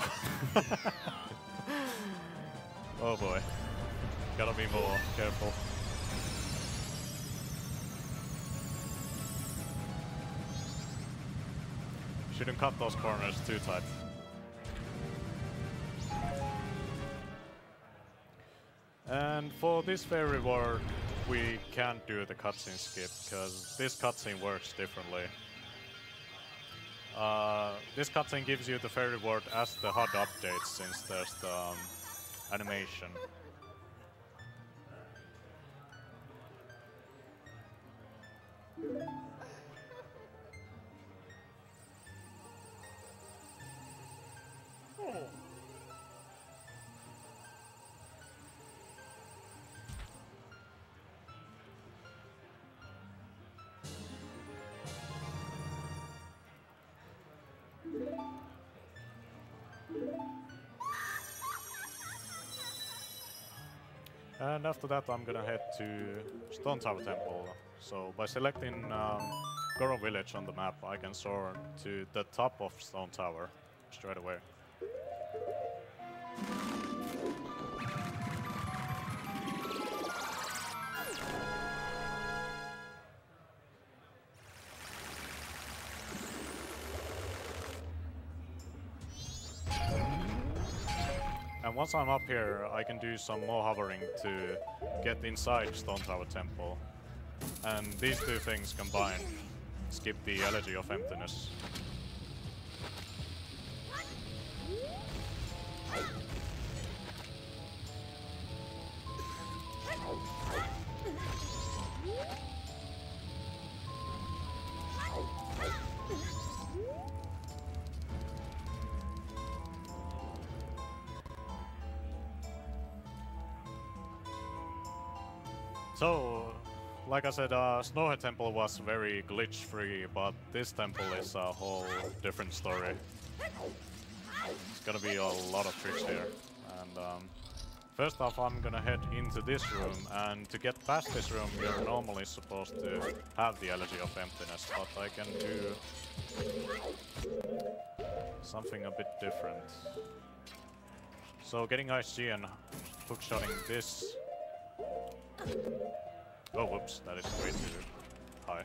Oh boy. Gotta be more careful. Shouldn't cut those corners too tight. And for this fair reward, we can't do the cutscene skip, because this cutscene works differently. This cutscene gives you the fair reward as the HUD updates, since there's the animation. And after that I'm gonna head to Stone Tower Temple. So by selecting Goro Village on the map, I can soar to the top of Stone Tower straight away. And once I'm up here, I can do some more hovering to get inside Stone Tower Temple. And these two things combined skip the Elegy of Emptiness. So, like I said, Snowhead Temple was very glitch-free, but this temple is a whole different story. It's gonna be a lot of tricks here. And first off, I'm gonna head into this room, and to get past this room, you're normally supposed to have the Elegy of Emptiness, but I can do something a bit different. So getting ISG and hookshotting this... Oh, whoops, that is way too high.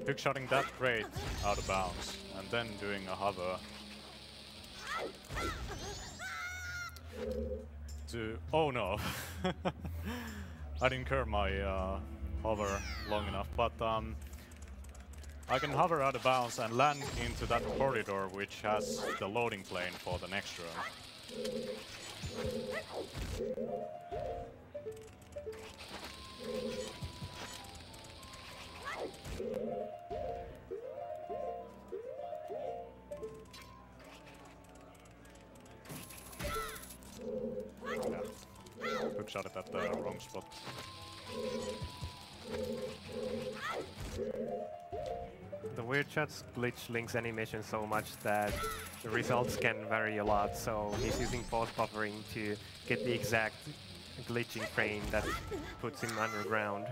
Hookshotting that crate out of bounds, and then doing a hover to... Oh no! I didn't curve my hover long enough, but I can hover out of bounds and land into that corridor which has the loading plane for the next room. Shot it at the wrong spot. The weird shots glitch Link's animation so much that the results can vary a lot, so he's using pause buffering to get the exact glitching frame that puts him underground.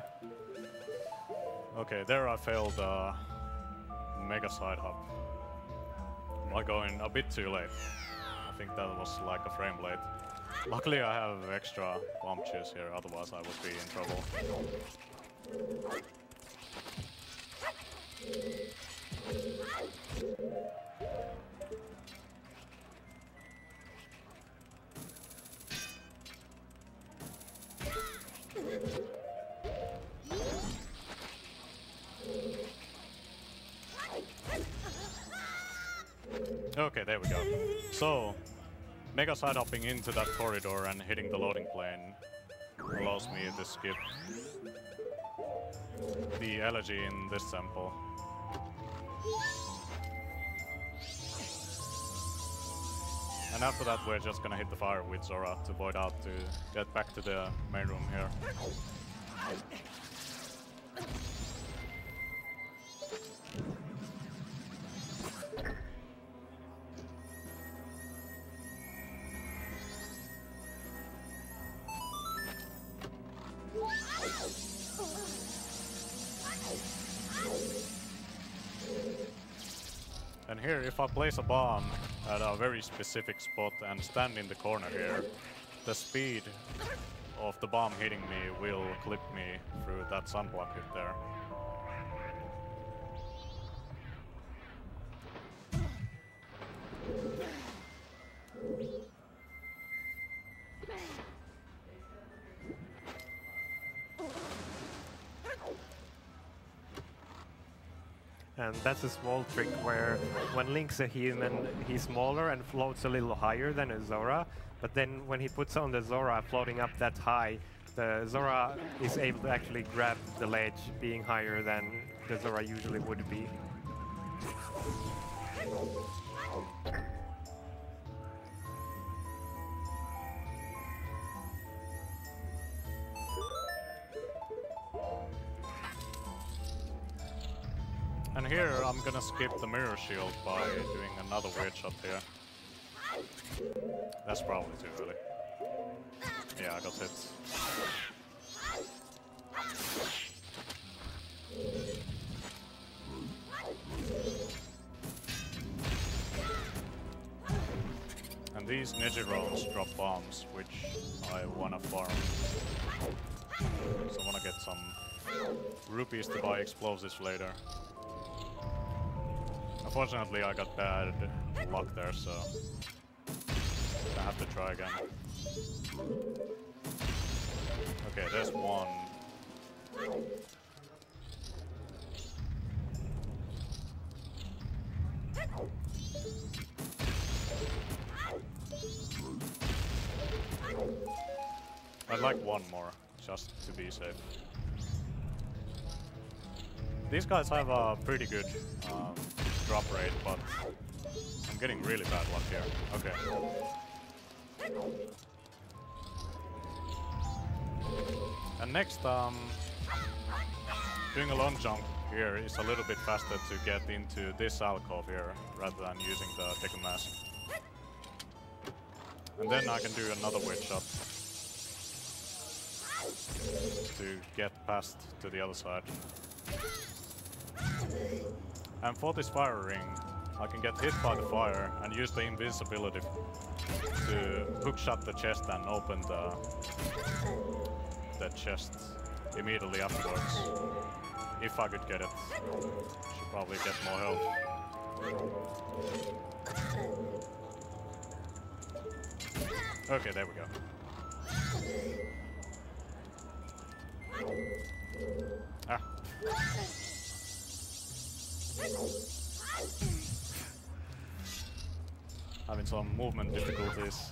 Okay, there I failed mega side hop. I'm going a bit too late. I think that was like a frame late. Luckily I have extra bomb juice here, otherwise I would be in trouble. Okay, there we go. So, mega side hopping into that corridor and hitting the loading plane allows me to skip the elegy in this temple. And after that we're just gonna hit the fire with Zora to void out to get back to the main room here. And here, if I place a bomb at a very specific spot and stand in the corner here, the speed of the bomb hitting me will clip me through that sunblock hit there. And that's a small trick where when Link's a human, he's smaller and floats a little higher than a Zora, but then when he puts on the Zora floating up that high, the Zora is able to actually grab the ledge being higher than the Zora usually would be. And here I'm gonna skip the mirror shield by doing another weird shot here. That's probably too early. Yeah, I got hit. And these Nejirones drop bombs, which I wanna farm. So I wanna get some rupees to buy explosives later. Unfortunately, I got bad luck there, so I have to try again. Okay, there's one. I'd like one more, just to be safe. These guys have a pretty good drop rate, but I'm getting really bad luck here. Okay. And next, doing a long jump here is a little bit faster to get into this alcove here, rather than using the Deku Mask. And then I can do another weird shot to get past to the other side. And for this fire ring, I can get hit by the fire and use the invincibility to hook shot the chest and open the chest immediately afterwards. If I could get it. Should probably get more health. Okay, there we go. Ah. Having some movement difficulties.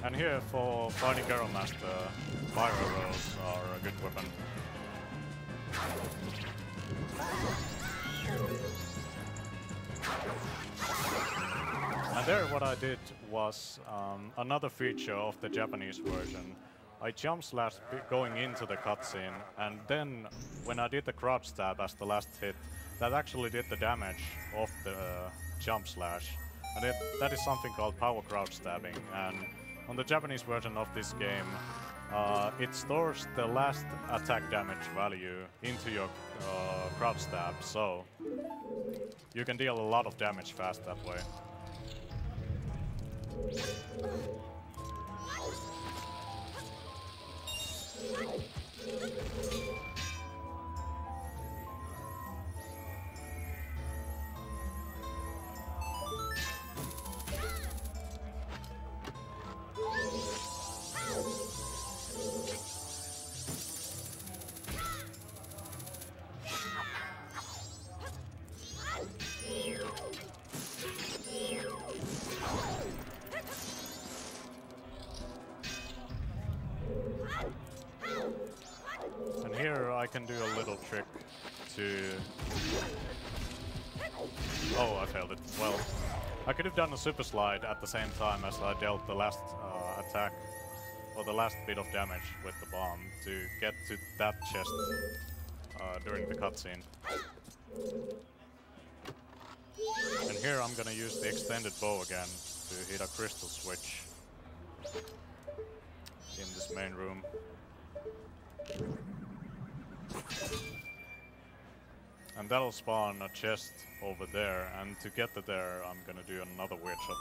And here for fighting Garo Master, fire arrows are a good weapon. And there what I did was another feature of the Japanese version. I jump slashed going into the cutscene, and then when I did the crouch stab as the last hit, that actually did the damage of the jump slash. And that is something called power crouch stabbing. And on the Japanese version of this game, it stores the last attack damage value into your crouch stab, so you can deal a lot of damage fast that way. And here I can do a little trick to... Oh, I failed it. Well, I could have done a super slide at the same time as I dealt the last attack, or the last bit of damage with the bomb, to get to that chest during the cutscene. And here I'm gonna use the extended bow again to hit a crystal switch in this main room. And that'll spawn a chest over there, and to get to there I'm gonna do another weird shot.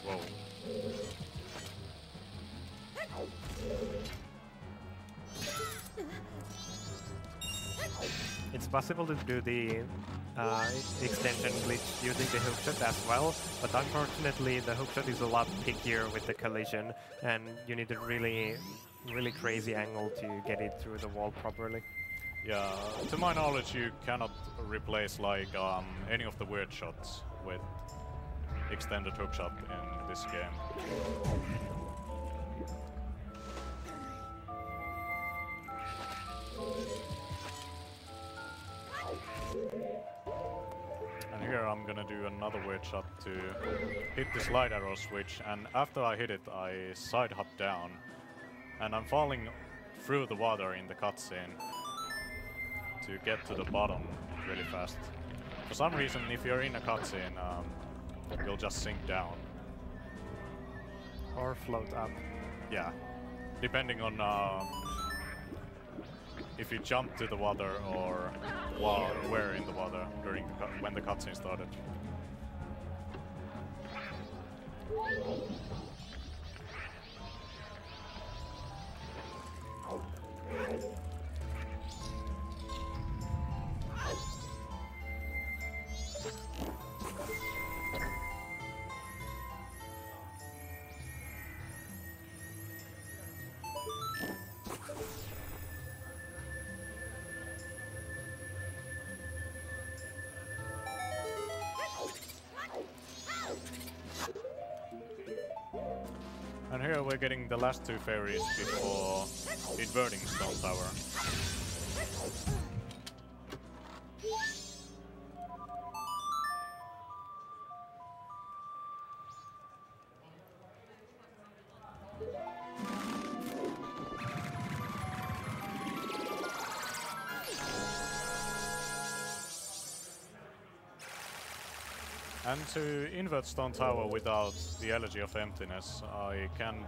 Whoa. It's possible to do the extension glitch using the hookshot as well, but unfortunately the hookshot is a lot pickier with the collision, and you need a really crazy angle to get it through the wall properly. Yeah, to my knowledge you cannot replace like any of the weird shots with extended hookshot in this game. And here I'm gonna do another weird shot to hit this light arrow switch, and after I hit it I side hop down, and I'm falling through the water in the cutscene to get to the bottom really fast. For some reason, if you're in a cutscene, you'll just sink down. Or float up. Yeah, depending on if you jump to the water or were in the water during when the cutscene started. we're getting the last two fairies before inverting Stone Tower. And to invert Stone Tower without the Elegy of Emptiness, I can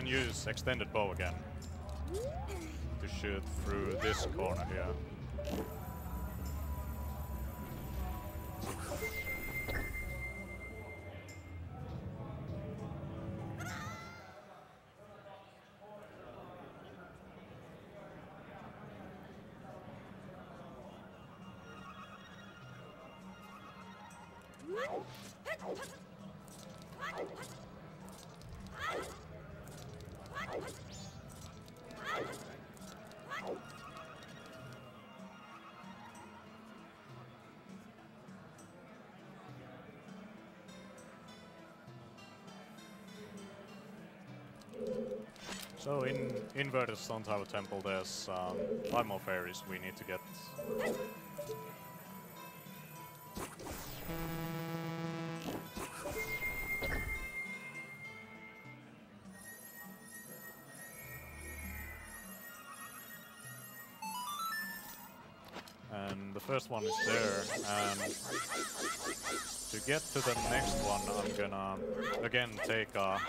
use Extended Bow again to shoot through this corner here. So in inverted Stone Tower Temple there's 5 more fairies we need to get. And the first one is there, and to get to the next one I'm gonna again take a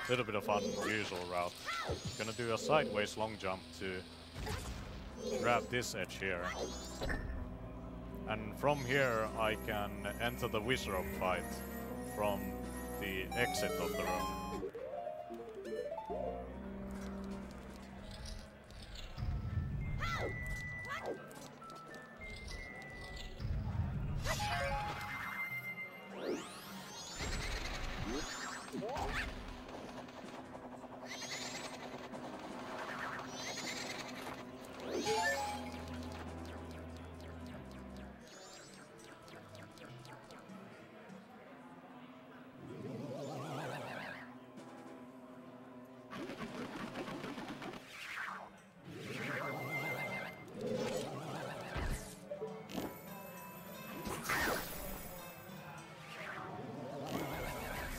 little bit of unusual route. Gonna do a sideways long jump to grab this edge here. And from here I can enter the Wizard fight from the exit of the room.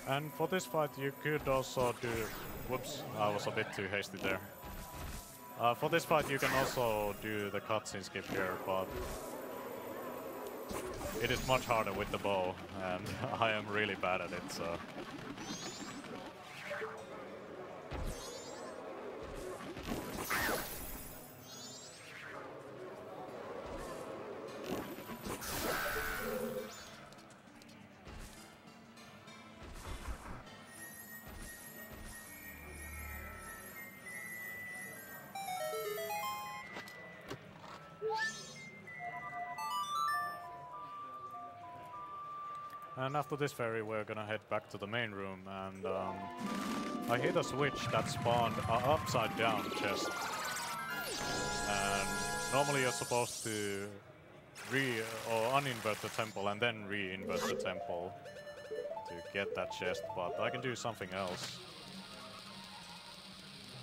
And for this fight you could also do... Whoops, I was a bit too hasty there. For this fight you can also do the cutscene skip here, but it is much harder with the bow, and I am really bad at it, so... And after this fairy we're gonna head back to the main room, and I hit a switch that spawned an upside down chest. And normally you're supposed to uninvert the temple and then re-invert the temple to get that chest, but I can do something else.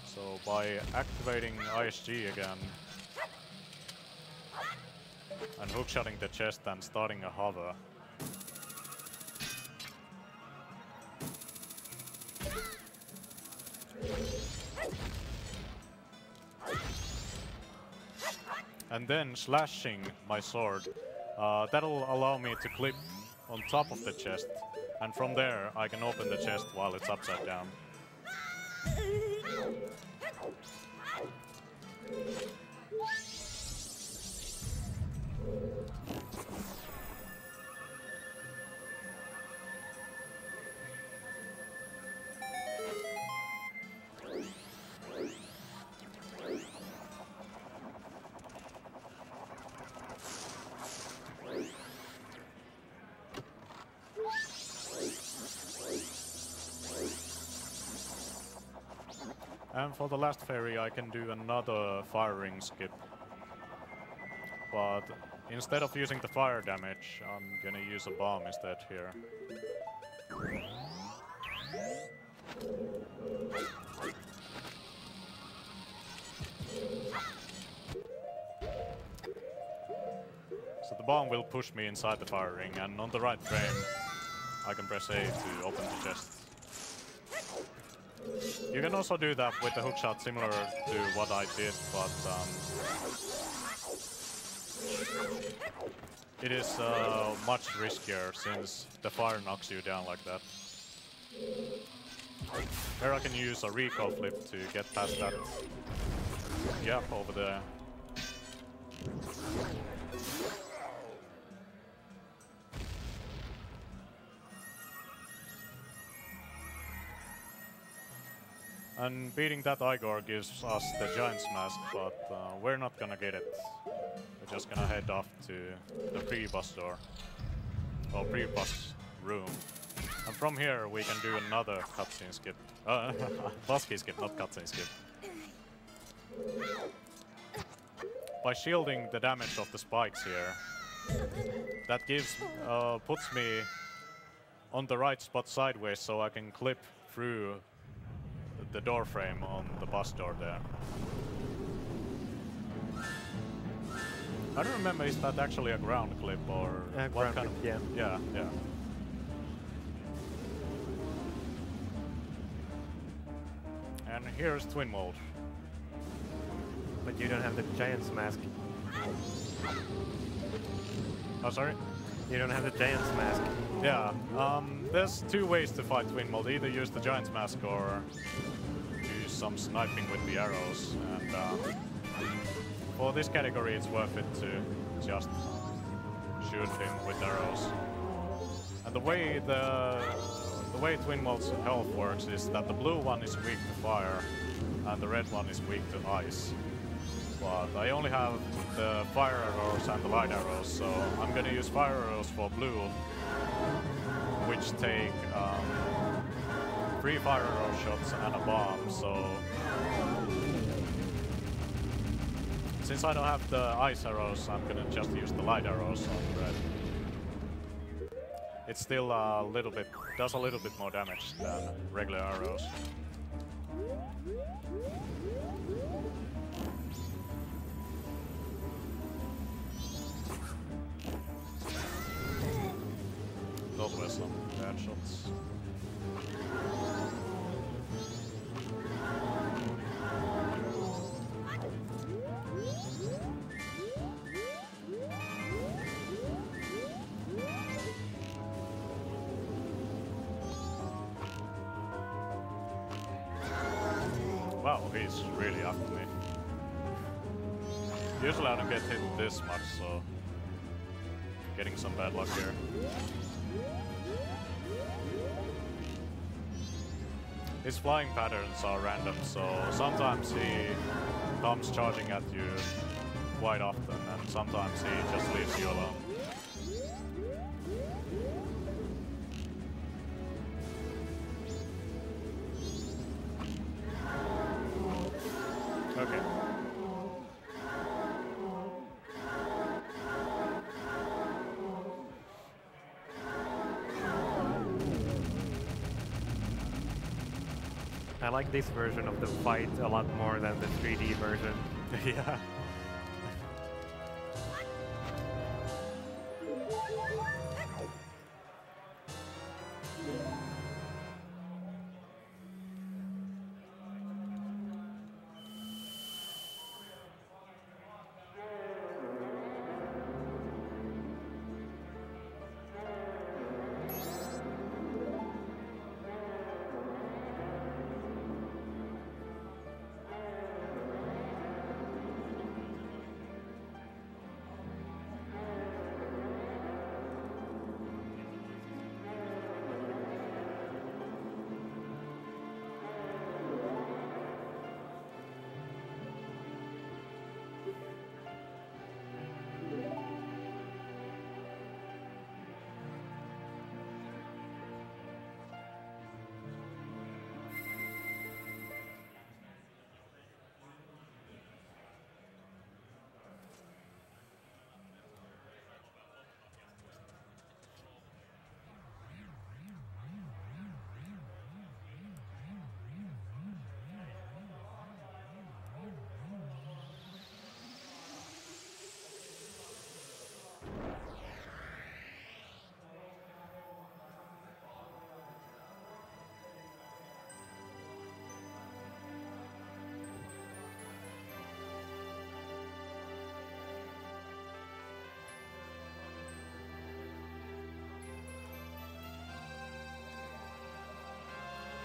So by activating ISG again and hookshotting the chest and starting a hover, and then slashing my sword, that'll allow me to clip on top of the chest, and from there I can open the chest while it's upside down. And for the last fairy I can do another fire ring skip, but instead of using the fire damage I'm gonna use a bomb instead here. So the bomb will push me inside the fire ring, and on the right frame I can press A to open the chest. You can also do that with the hookshot similar to what I did, but it is much riskier since the fire knocks you down like that. Here I can use a recoil flip to get past that gap over there. And beating that Igor gives us the Giant's Mask, but we're not gonna get it. We're just gonna head off to the pre-boss door, or pre-boss room. And from here we can do another cutscene skip. Boss key skip, not cutscene skip. By shielding the damage of the spikes here, that gives, puts me on the right spot sideways so I can clip through the door frame on the bus door there. I don't remember, is that actually a ground clip or what kind of... Yeah. Yeah, yeah. And here's Twin Mode. But you don't have the Giant's Mask. Oh, sorry? You don't have the Giant's Mask. Yeah, there's two ways to fight Twin Mode. Either use the Giant's Mask or use some sniping with the arrows. And for this category it's worth it to just shoot him with arrows. And the way Twin Mode's health works is that the blue one is weak to fire and the red one is weak to ice. But I only have the fire arrows and the light arrows, so I'm gonna use fire arrows for blue, which take 3 fire arrow shots and a bomb, so since I don't have the ice arrows, I'm gonna just use the light arrows on red. It still does a little bit more damage than regular arrows. Those were some bad shots. Wow, he's really after me. Usually I don't get hit this much, so getting some bad luck here. His flying patterns are random, so sometimes he comes charging at you quite often, and sometimes he just leaves you alone. Okay. I like this version of the fight a lot more than the 3D version. Yeah.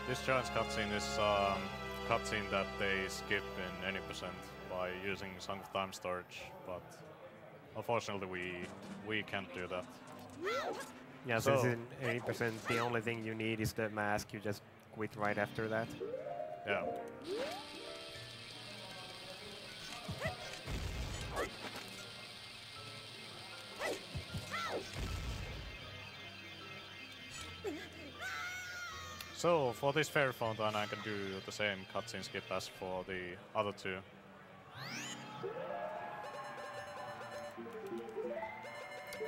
This giant's cutscene is cutscene that they skip in any percent by using Song of Time storage, but unfortunately we can't do that. Yeah, So, since in 80% the only thing you need is the mask, you just quit right after that. yeah. So for this fairy fountain I can do the same cutscene skip as for the other two.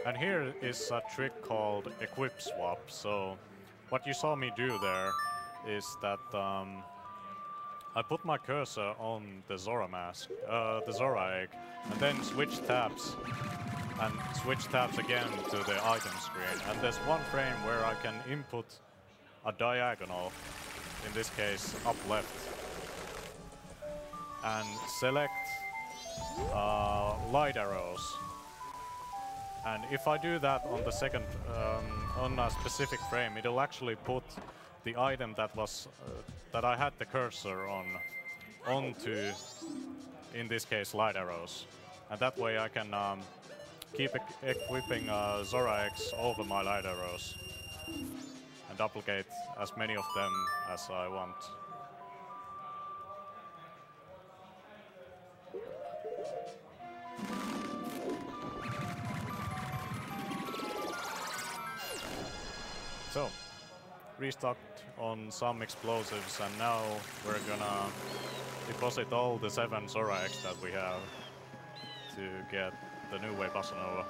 And here is a trick called equip swap. So what you saw me do there is that I put my cursor on the Zora mask, the Zora egg, and then switch tabs and switch tabs again to the item screen. And there's one frame where I can input a diagonal, in this case up left, and select light arrows. And if I do that on the second, on a specific frame, it'll actually put the item that was that I had the cursor on onto, in this case, light arrows, and that way I can keep equipping Zora X over my light arrows and duplicate as many of them as I want. So, restocked on some explosives, and now we're gonna deposit all the 7 Zora X that we have to get the new way Bossa Nova.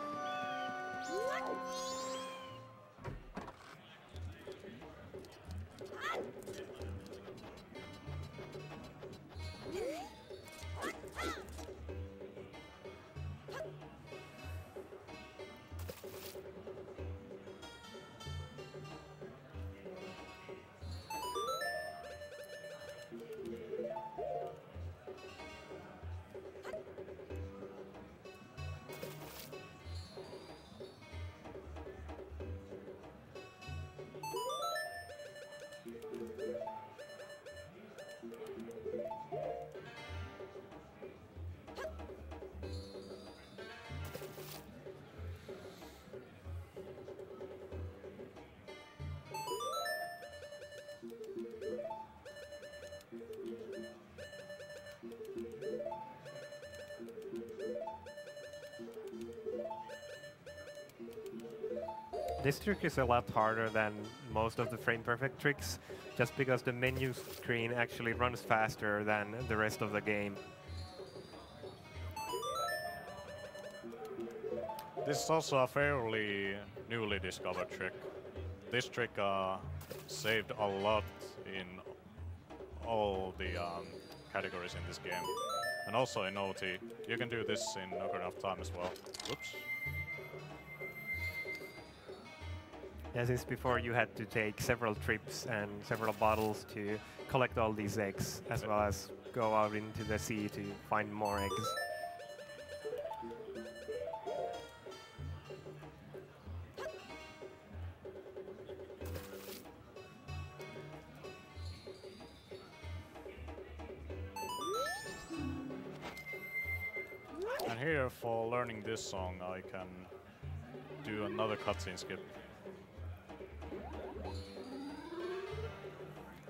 This trick is a lot harder than most of the frame perfect tricks, just because the menu screen actually runs faster than the rest of the game. This is also a fairly newly discovered trick. This trick saved a lot in all the categories in this game. And also in OT. You can do this in Ocarina of Time as well. Oops. Yeah, since before you had to take several trips and several bottles to collect all these eggs, as well as go out into the sea to find more eggs. And here, for learning this song, I can do another cutscene skip.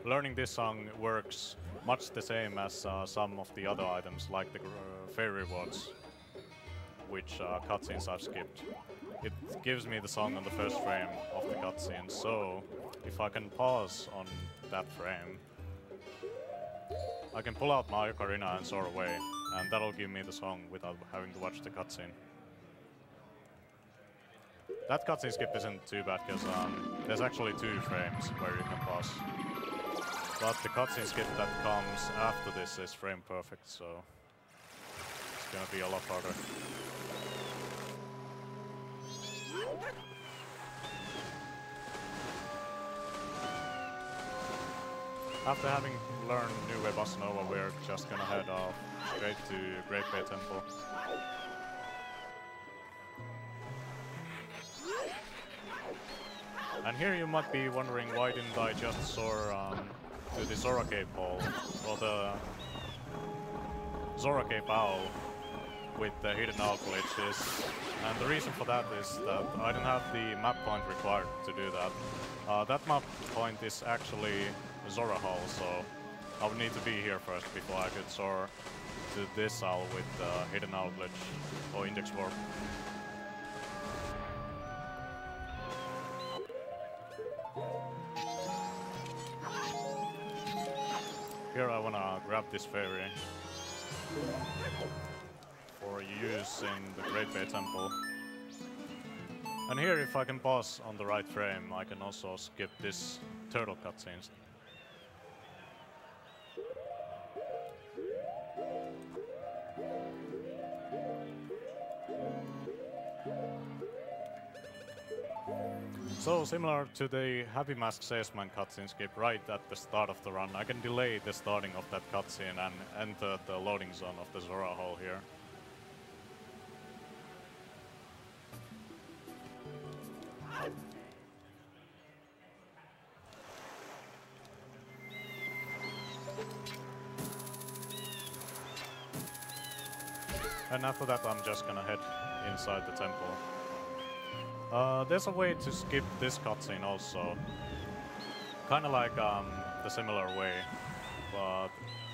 Learning this song works much the same as some of the other items, like the fairy rewards, which cutscenes I've skipped. It gives me the song on the first frame of the cutscene, so if I can pause on that frame, I can pull out my ocarina and soar away, and that'll give me the song without having to watch the cutscene. That cutscene skip isn't too bad, because there's actually 2 frames where you can pause. But the cutscene skip that comes after this is frame perfect, so it's gonna be a lot harder. After having learned New Way Bossa Nova, we're just gonna head off straight to Great Bay Temple. And here you might be wondering, why didn't I just soar to the Zora Cape hole, or the Zora Cape Owl with the hidden owl glitches. And the reason for that is that I didn't have the map point required to do that. That map point is actually Zora Hall, so I would need to be here first before I could soar to this owl with the hidden owl glitch or index warp. Here I wanna grab this fairy for use in the Great Bay Temple. And here, if I can pause on the right frame, I can also skip this turtle cutscenes. So, similar to the Happy Mask Salesman cutscene skip right at the start of the run, I can delay the starting of that cutscene and enter the loading zone of the Zora Hall here. And after that I'm just gonna head inside the temple. There's a way to skip this cutscene also. Kinda like the similar way, but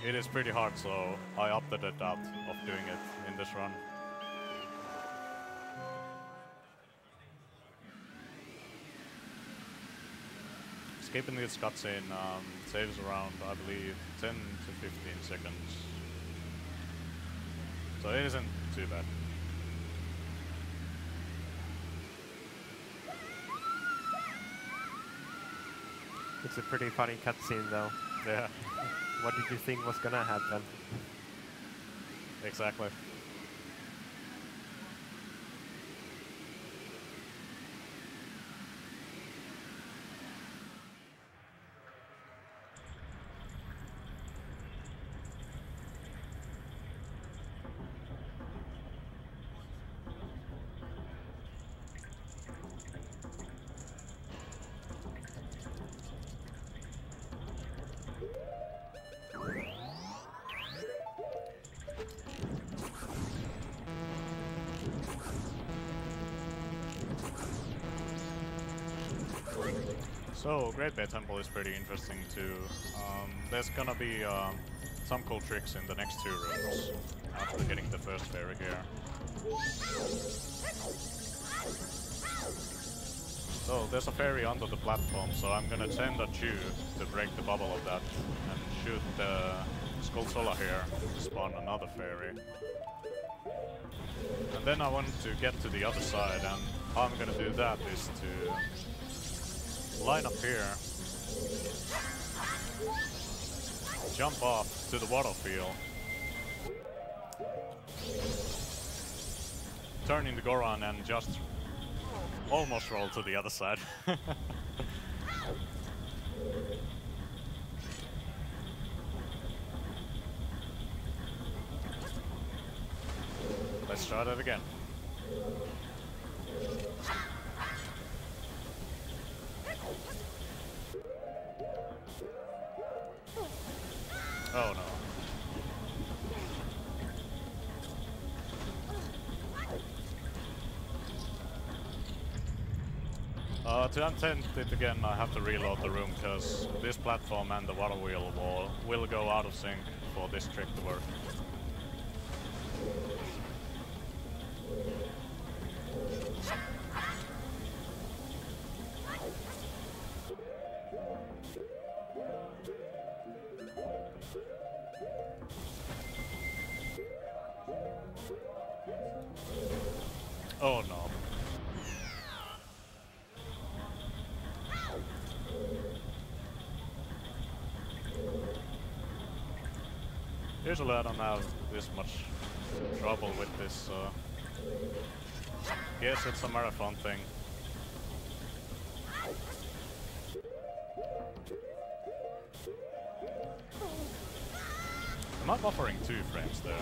it is pretty hard, so I opted it out of doing it in this run. Skipping this cutscene saves around, I believe, 10 to 15 seconds. So it isn't too bad. It's a pretty funny cutscene though. Yeah. What did you think was gonna happen? Exactly. So, Great Bay Temple is pretty interesting too. There's gonna be some cool tricks in the next two rooms after getting the first fairy here. So, there's a fairy under the platform, so I'm gonna send a Chew to break the bubble of that and shoot the Skullsola here to spawn another fairy. And then I want to get to the other side, and how I'm gonna do that is to line up here, jump off to the water field, turn into Goron and just almost roll to the other side. Let's try that again. Oh no. To attempt it again, I have to reload the room because this platform and the water wheel will go out of sync for this trick to work. Oh no. Usually I don't have this much trouble with this, so guess it's a marathon thing. Am I buffering 2 frames there?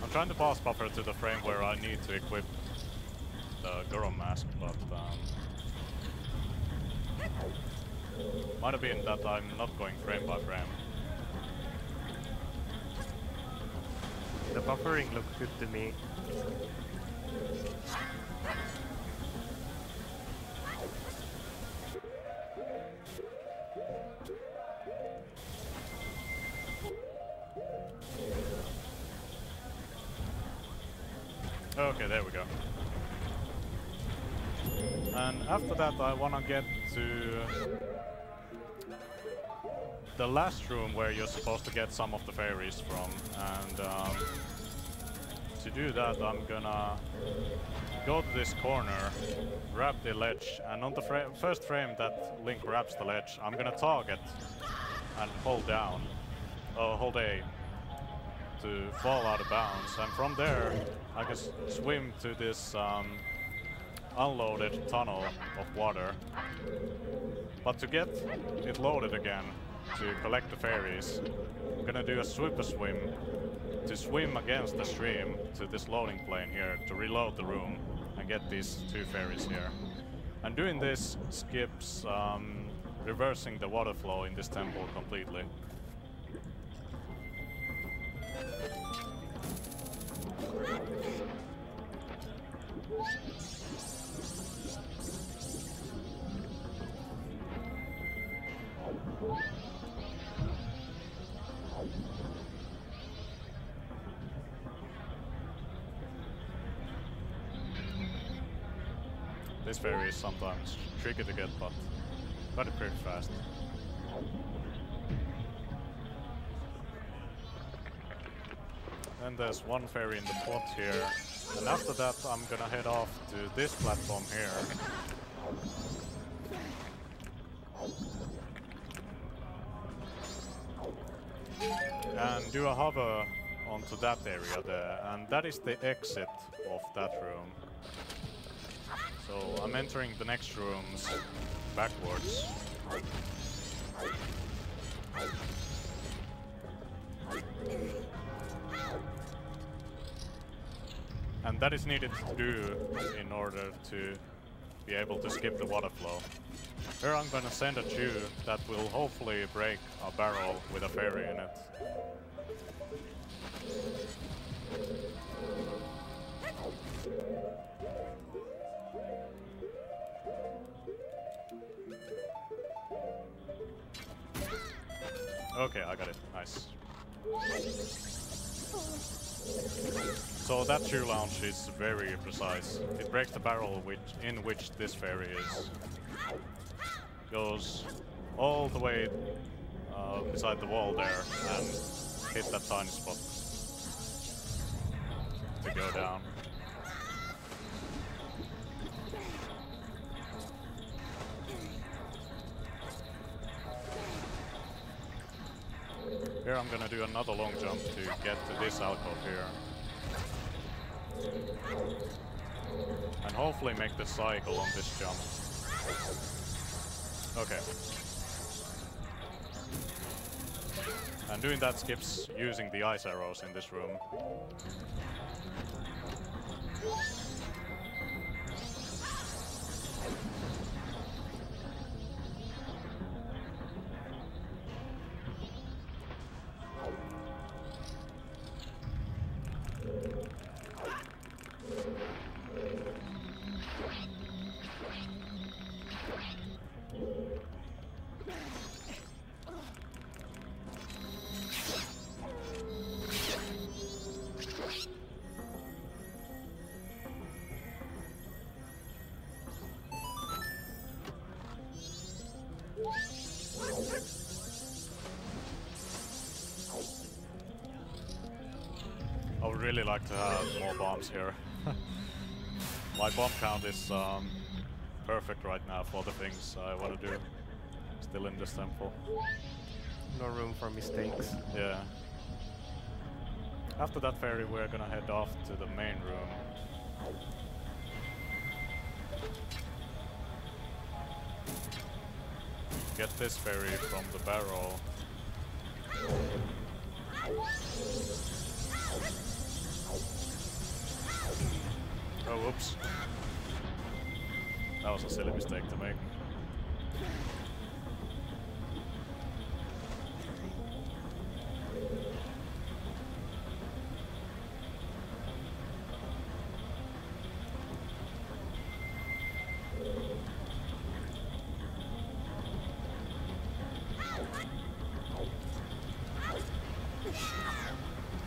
I'm trying to pass buffer to the frame where I need to equip the Goron mask, but Might have been that I'm not going frame by frame. The buffering looks good to me. Okay, there we go. And after that I wanna get to the last room where you're supposed to get some of the fairies from, and to do that I'm gonna go to this corner, grab the ledge, and on the first frame that Link grabs the ledge, I'm gonna target and hold down, hold A to fall out of bounds, and from there I can swim to this unloaded tunnel of water. But to get it loaded again, to collect the fairies, I'm gonna do a super swim to swim against the stream to this loading plane here to reload the room and get these 2 fairies here. And doing this skips reversing the water flow in this temple completely. This fairy is sometimes tricky to get, but got it pretty fast. Then there's 1 fairy in the pot here, and after that I'm gonna head off to this platform here. And do a hover onto that area there, and that is the exit of that room. So I'm entering the next rooms backwards. And that is needed to do in order to be able to skip the water flow. Here I'm gonna send a chew that will hopefully break a barrel with a fairy in it. Okay, I got it. Nice. So that chew launch is very precise. It breaks the barrel in which this fairy is. Goes all the way beside the wall there and hit that tiny spot to go down. Here I'm gonna do another long jump to get to this alcove here. And hopefully make the cycle on this jump. Okay. And doing that skips using the ice arrows in this room. I would really like to have more bombs here. My bomb count is perfect right now for the things I want to do. Still in this temple. No room for mistakes. Yeah. After that fairy we're gonna head off to the main room. Get this fairy from the barrel. Oh, whoops. That was a silly mistake to make.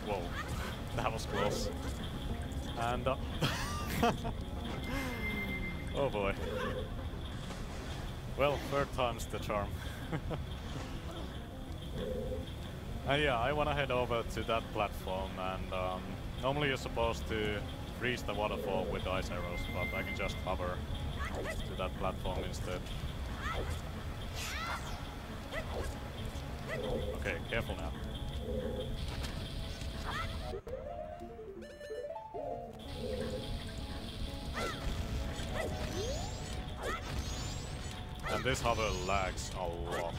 Whoa, that was close. And oh boy. Well, third time's the charm. And yeah, I wanna head over to that platform, and normally you're supposed to freeze the waterfall with ice arrows, but I can just hover to that platform instead. Okay, careful now. And this hover lags a lot.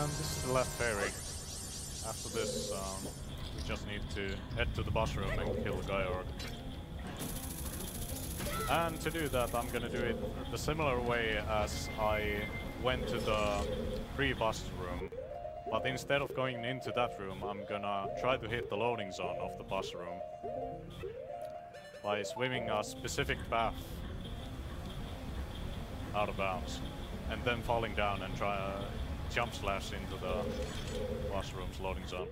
This is the last ferry. After this, we just need to head to the boss room and kill Georg. And to do that, I'm gonna do it the similar way as I went to the pre-boss room. But instead of going into that room, I'm gonna try to hit the loading zone of the boss room by swimming a specific path out of bounds, and then falling down and try jump slash into the boss room's loading zone.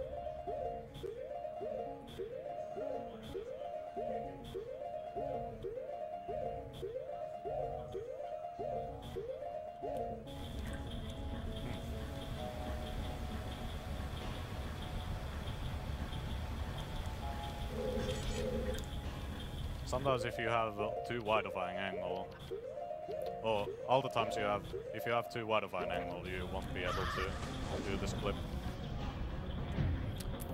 Sometimes if you have too wide of an angle, or all the times if you have too wide of an angle, you won't be able to do this clip.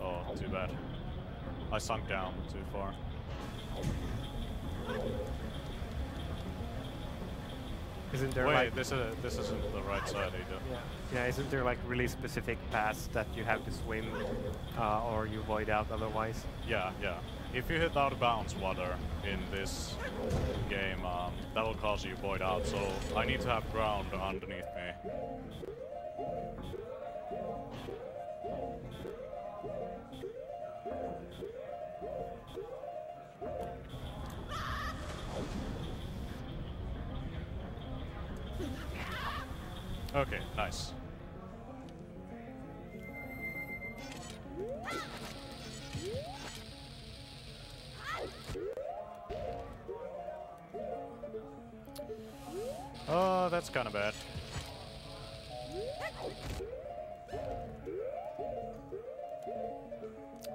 Oh, too bad. I sunk down too far. Isn't there Wait, like... this isn't the right side either. Yeah, isn't there like really specific paths that you have to swim or you void out otherwise? Yeah. If you hit out of bounds water in this game, that will cause you void out, so I need to have ground underneath me. Okay, nice. Oh, that's kind of bad.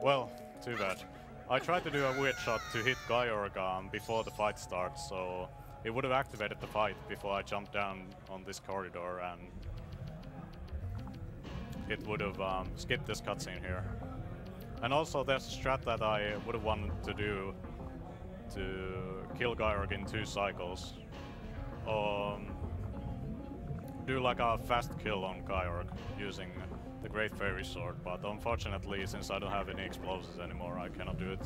Well, too bad. I tried to do a weird shot to hit Georg before the fight starts, so it would have activated the fight before I jumped down on this corridor, and it would have skipped this cutscene here. And also there's a strat that I would have wanted to do to kill Georg in 2 cycles. Do like a fast kill on Georg using the Great Fairy Sword, but unfortunately, since I don't have any explosives anymore, I cannot do it.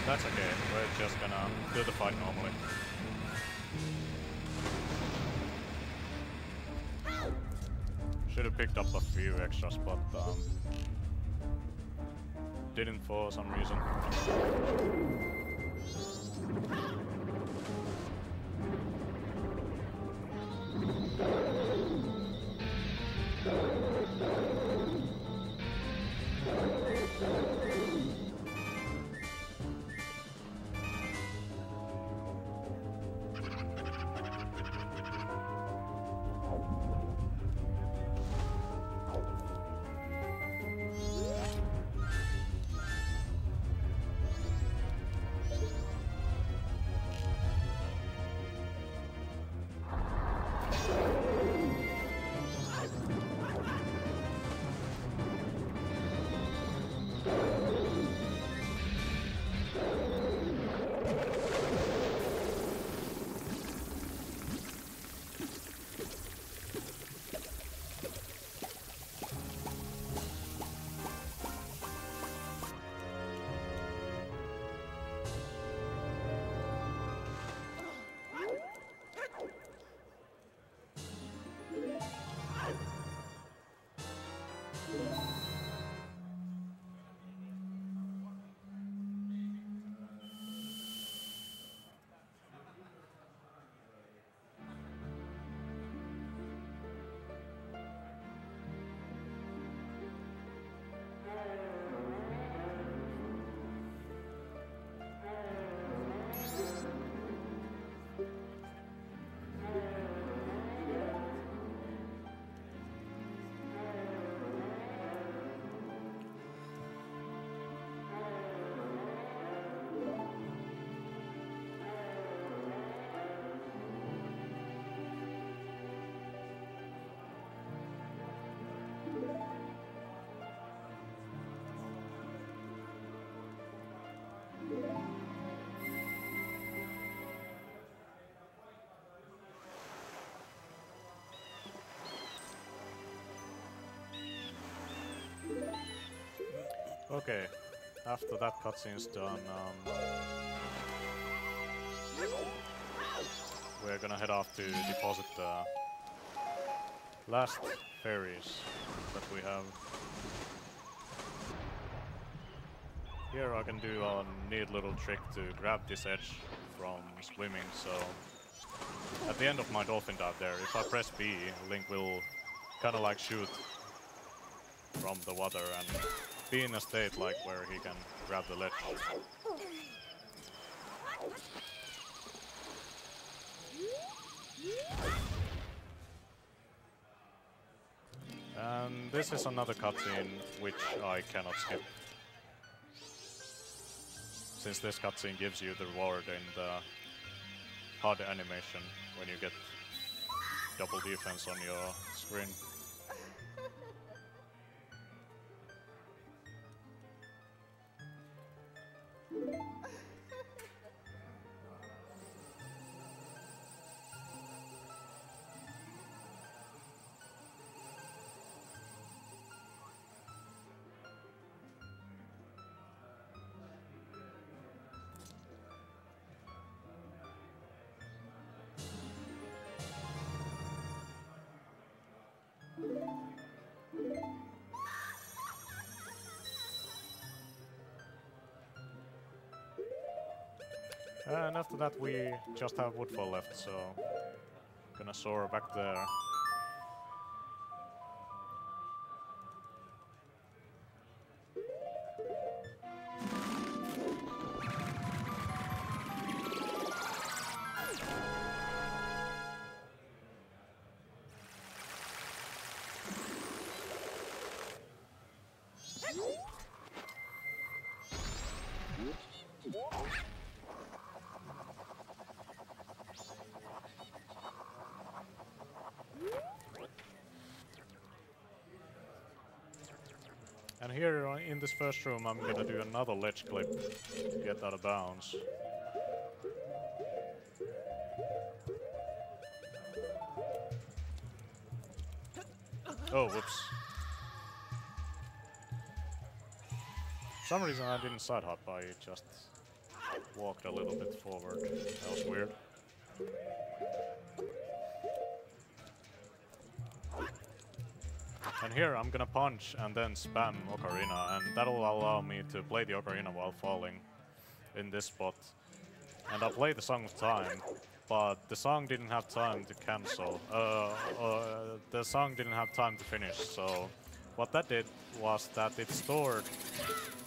That's okay, we're just gonna do the fight normally. Should have picked up a few extras, but didn't for some reason. Okay, after that cutscene's done, we're gonna head off to deposit the last fairies that we have. Here I can do a neat little trick to grab this edge from swimming, so at the end of my dolphin dive there, if I press B, Link will kinda like shoot from the water and be in a state like where he can grab the ledge. And this is another cutscene which I cannot skip, since this cutscene gives you the reward in the HUD animation when you get double defense on your screen. And after that we just have Woodfall left, so gonna soar back there. And here in this first room I'm gonna do another ledge clip to get out of bounds. Oh, whoops. For some reason I didn't side hop, I just walked a little bit forward. That was weird. And here I'm gonna punch and then spam Ocarina, and that'll allow me to play the Ocarina while falling in this spot. And I'll play the Song of Time, but the song didn't have time to cancel. The song didn't have time to finish, so what that did was that it stored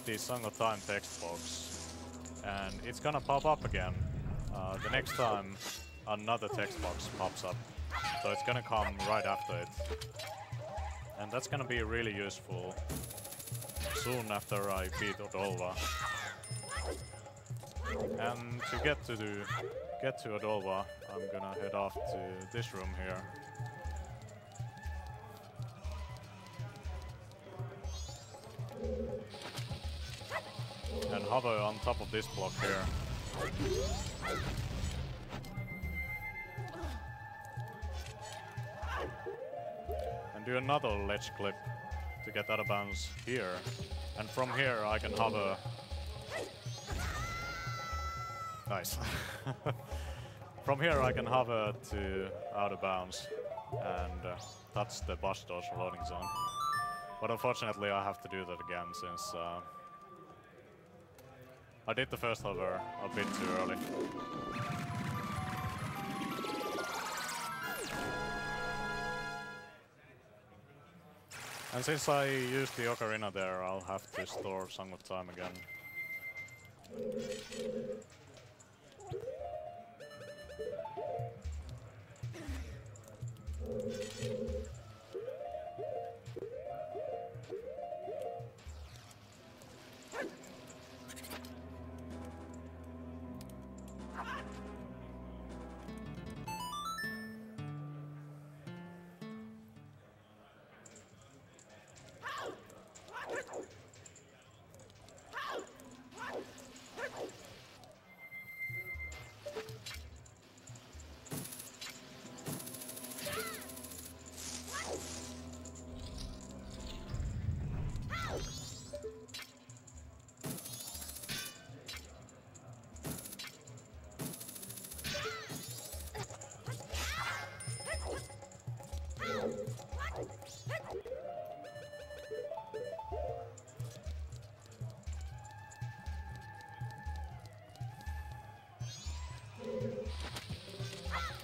the Song of Time text box, and it's gonna pop up again the next time another text box pops up. So it's gonna come right after it. And that's gonna be really useful soon after I beat Odolva. And to get to Odolva, I'm gonna head off to this room here. And hover on top of this block here. And do another ledge clip to get out of bounds here. And from here I can hover. Nice. From here I can hover to out of bounds and touch the bus doors loading zone. But unfortunately I have to do that again since I did the first hover a bit too early. And since I used the Ocarina there, I'll have to store Song of Time again.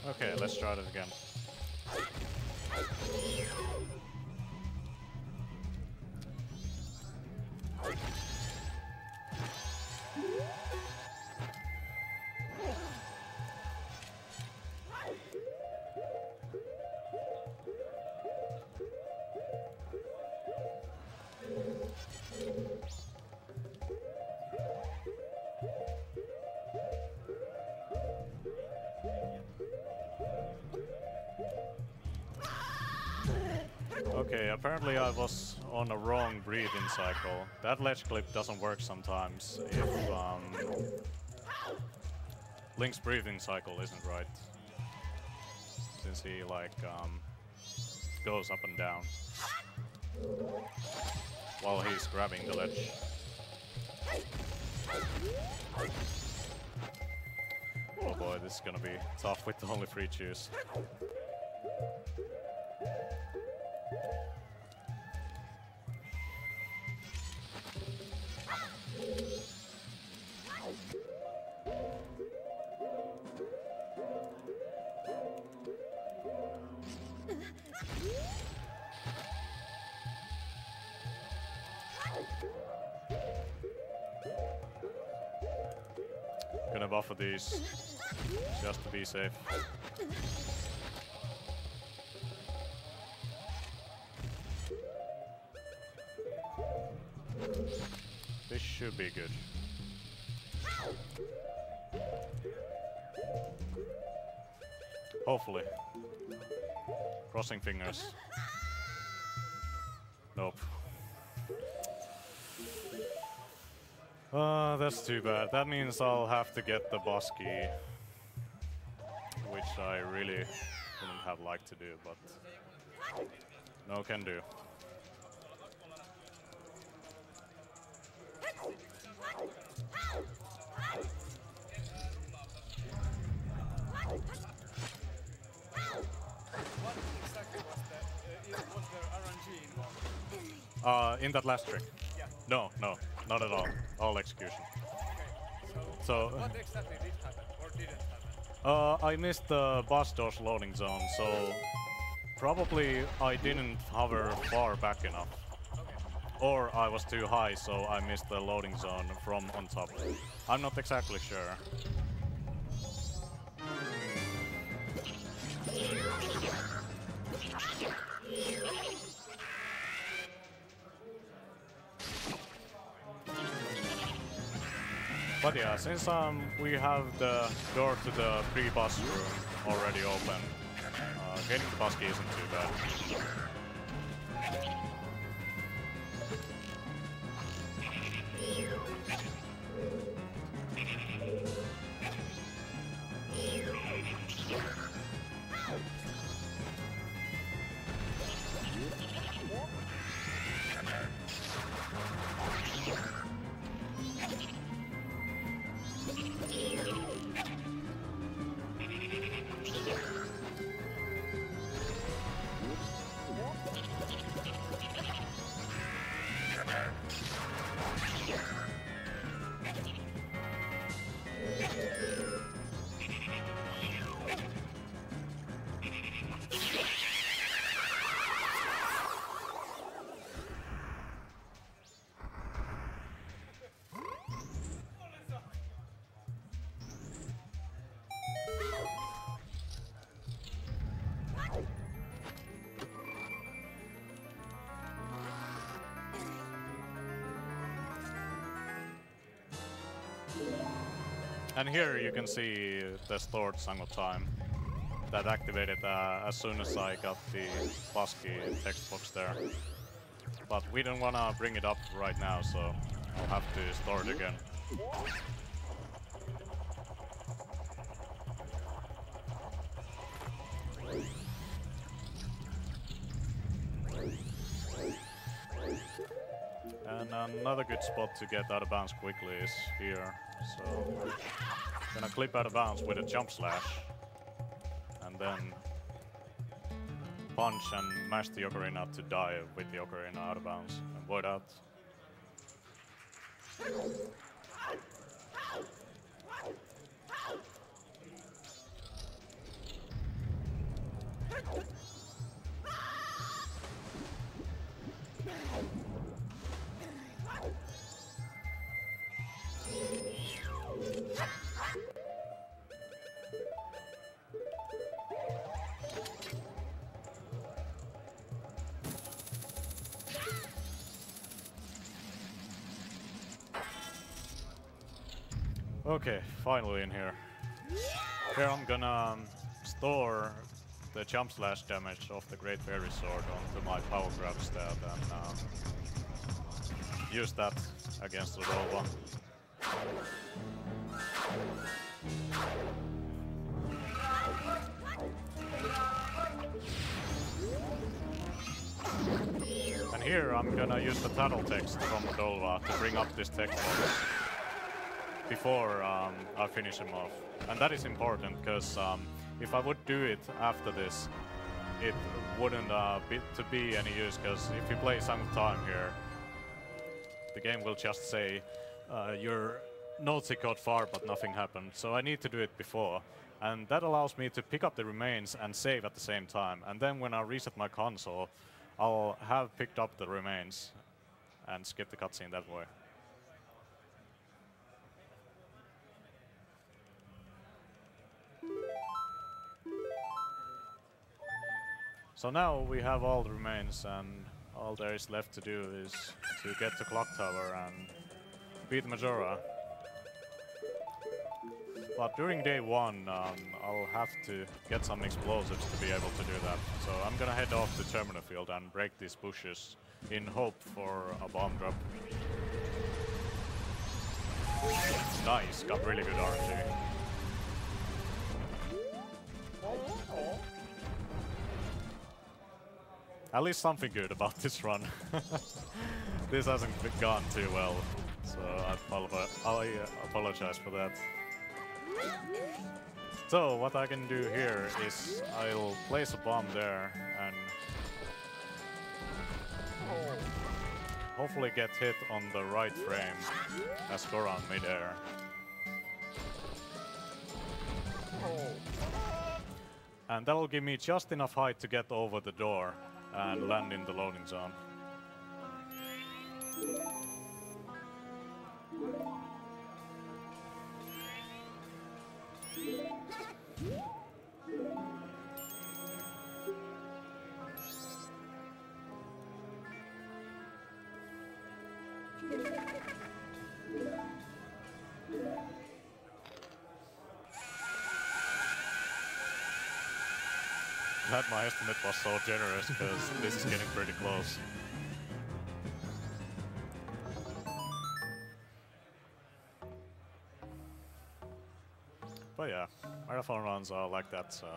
Okay, let's try that again. Okay, apparently I was on a wrong breathing cycle. That ledge clip doesn't work sometimes if Link's breathing cycle isn't right. Since he like goes up and down while he's grabbing the ledge. Oh boy, this is gonna be tough with only 3 chews. Gonna buffer these just to be safe. This should be good. Hopefully. Crossing fingers. Nope. That's too bad. That means I'll have to get the boss key, which I really wouldn't have liked to do, but no can do. What exactly was there RNG involved? In that last trick? Yeah. No, not at all. All execution. Okay. So What exactly did happen or didn't happen? I missed the boss doors loading zone, so probably I didn't hover far back enough. Okay. Or I was too high, so I missed the loading zone from on top. I'm not exactly sure. But yeah, since we have the door to the pre-boss room already open, getting the boss key isn't too bad. And here you can see the stored Song of Time that activated as soon as I got the boss key text box there. But we don't want to bring it up right now, so I'll have to store it again. And another good spot to get out of bounds quickly is here. So gonna clip out of bounds with a jump slash, and then punch and mash the ocarina to die with the ocarina out of bounds and void out. Okay, finally in here. Here I'm gonna store the jump slash damage of the Great Fairy Sword onto my power grab stat and use that against Rodova. And here I'm gonna use the title text from Moldova to bring up this text box before I finish him off. And that is important because if I would do it after this, it wouldn't be any use, because if you play some time here, the game will just say your notes got far but nothing happened. So I need to do it before. And that allows me to pick up the remains and save at the same time. And then when I reset my console, I'll have picked up the remains and skip the cutscene that way. So now we have all the remains, and all there is left to do is to get to Clock Tower and beat Majora. But during day one, I'll have to get some explosives to be able to do that. So I'm gonna head off to Terminal Field and break these bushes in hope for a bomb drop. Nice, got really good RNG. At least something good about this run. This hasn't gone too well, so I apologize for that. So what I can do here is I'll place a bomb there and hopefully get hit on the right frame as Goran mid-air. And that'll give me just enough height to get over the door and land in the loading zone. Glad my estimate was so generous, because this is getting pretty close. But yeah, marathon runs are like that, so...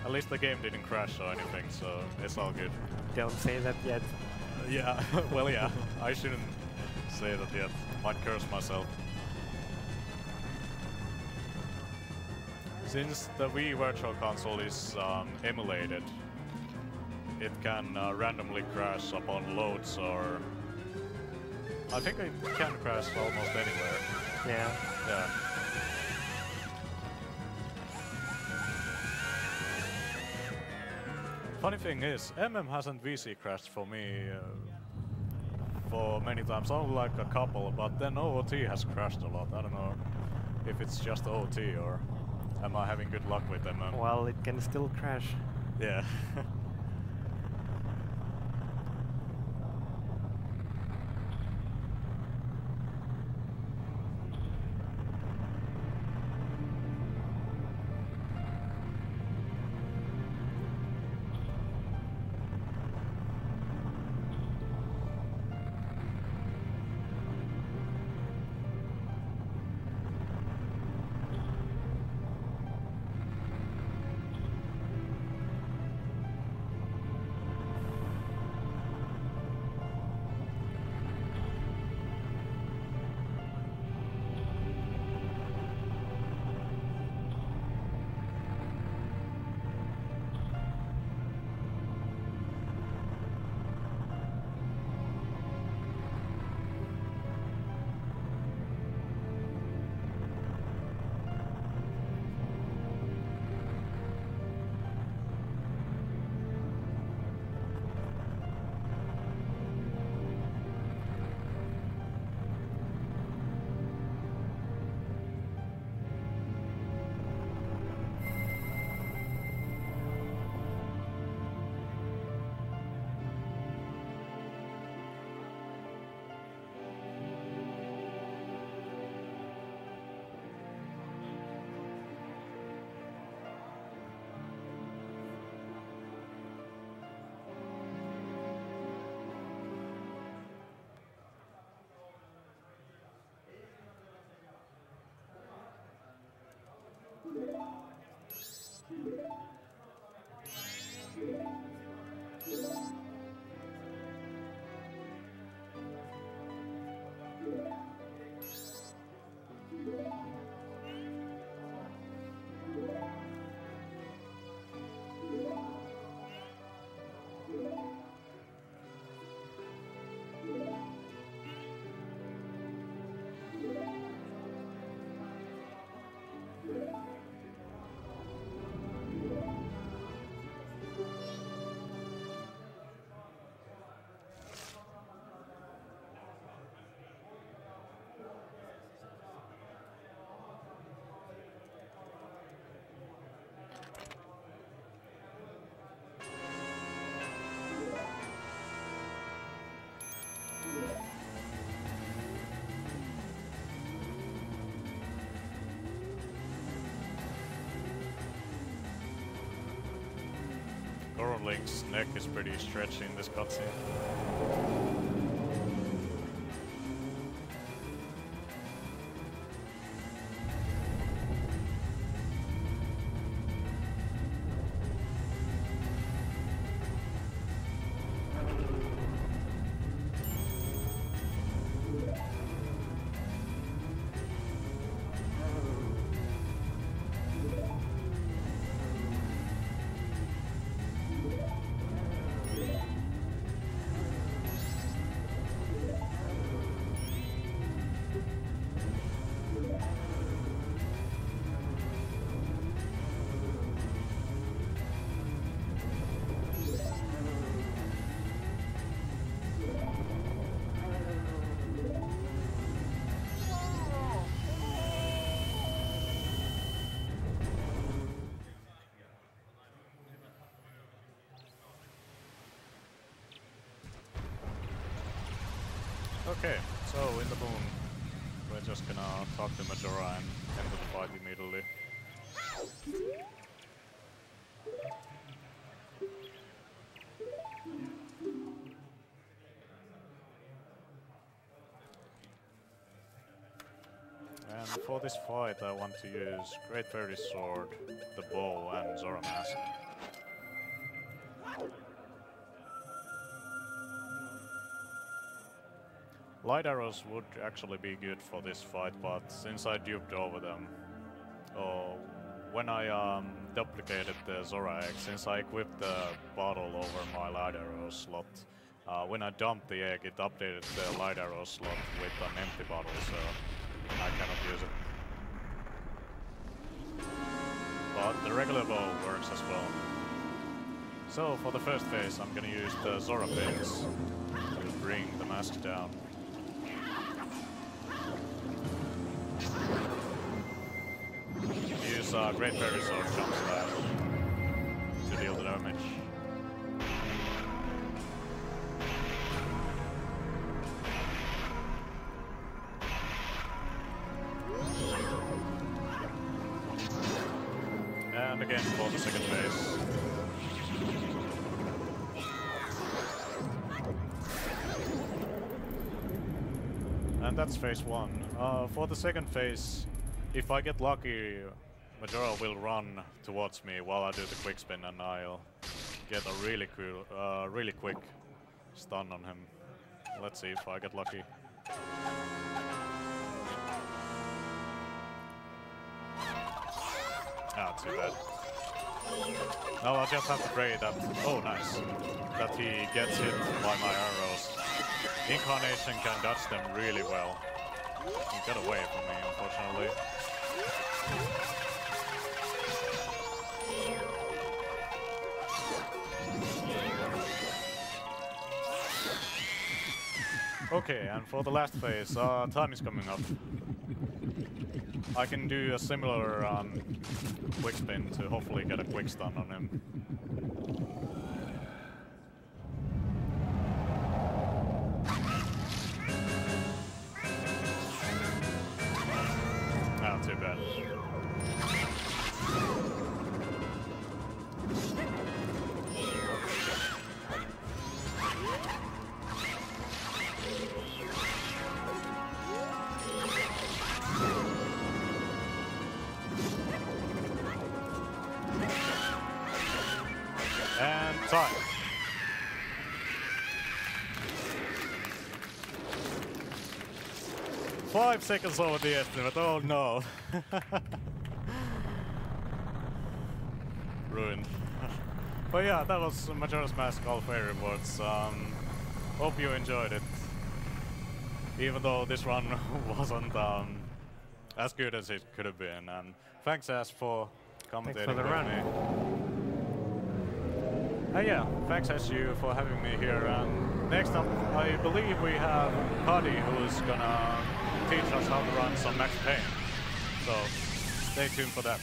At least the game didn't crash or anything, so it's all good. Don't say that yet. Yeah, well yeah, I shouldn't say that yet. Might curse myself. Since the Wii Virtual Console is emulated, it can randomly crash upon loads, or... I think it can crash almost anywhere. Yeah. Yeah. Funny thing is, MM hasn't VC crashed for me for many times, only like a couple, but then OOT has crashed a lot. I don't know if it's just OOT or am I having good luck with MM? Well, it can still crash. Yeah. Link's neck is pretty stretchy in this cutscene. Okay, so in the boom, we're just gonna talk to Majora and enter the fight immediately. And for this fight I want to use Great Fairy Sword, the bow and Zora Mask. Light arrows would actually be good for this fight, but since I duped over them, when I duplicated the Zora egg, since I equipped the bottle over my light arrow slot, when I dumped the egg, it updated the light arrow slot with an empty bottle, so I cannot use it. But the regular bow works as well. So for the first phase, I'm gonna use the Zora Pins to bring the mask down. Use Great Fairy Sword jump slash to deal the damage. And again for the second phase. And that's phase one. For the second phase, if I get lucky, Majora will run towards me while I do the quick spin, and I'll get a really cool, really quick stun on him. Let's see if I get lucky. Ah, too bad. Now I'll just have to pray that, oh nice, that he gets hit by my arrows. Incarnation can dodge them really well. He got away from me, unfortunately. Okay, and for the last phase, time is coming up. I can do a similar quick spin to hopefully get a quick stun on him. Ah, too bad. And time. Five seconds over the estimate, oh no. Ruined. But yeah, that was Majora's Mask All Fairy Rewards. Hope you enjoyed it. Even though this run wasn't as good as it could have been. And thanks Ash for commentating for the with run. me. Yeah, thanks Ash you for having me here. And next up, I believe we have Paddy who's gonna teach us how to run some Max Payne. So stay tuned for that.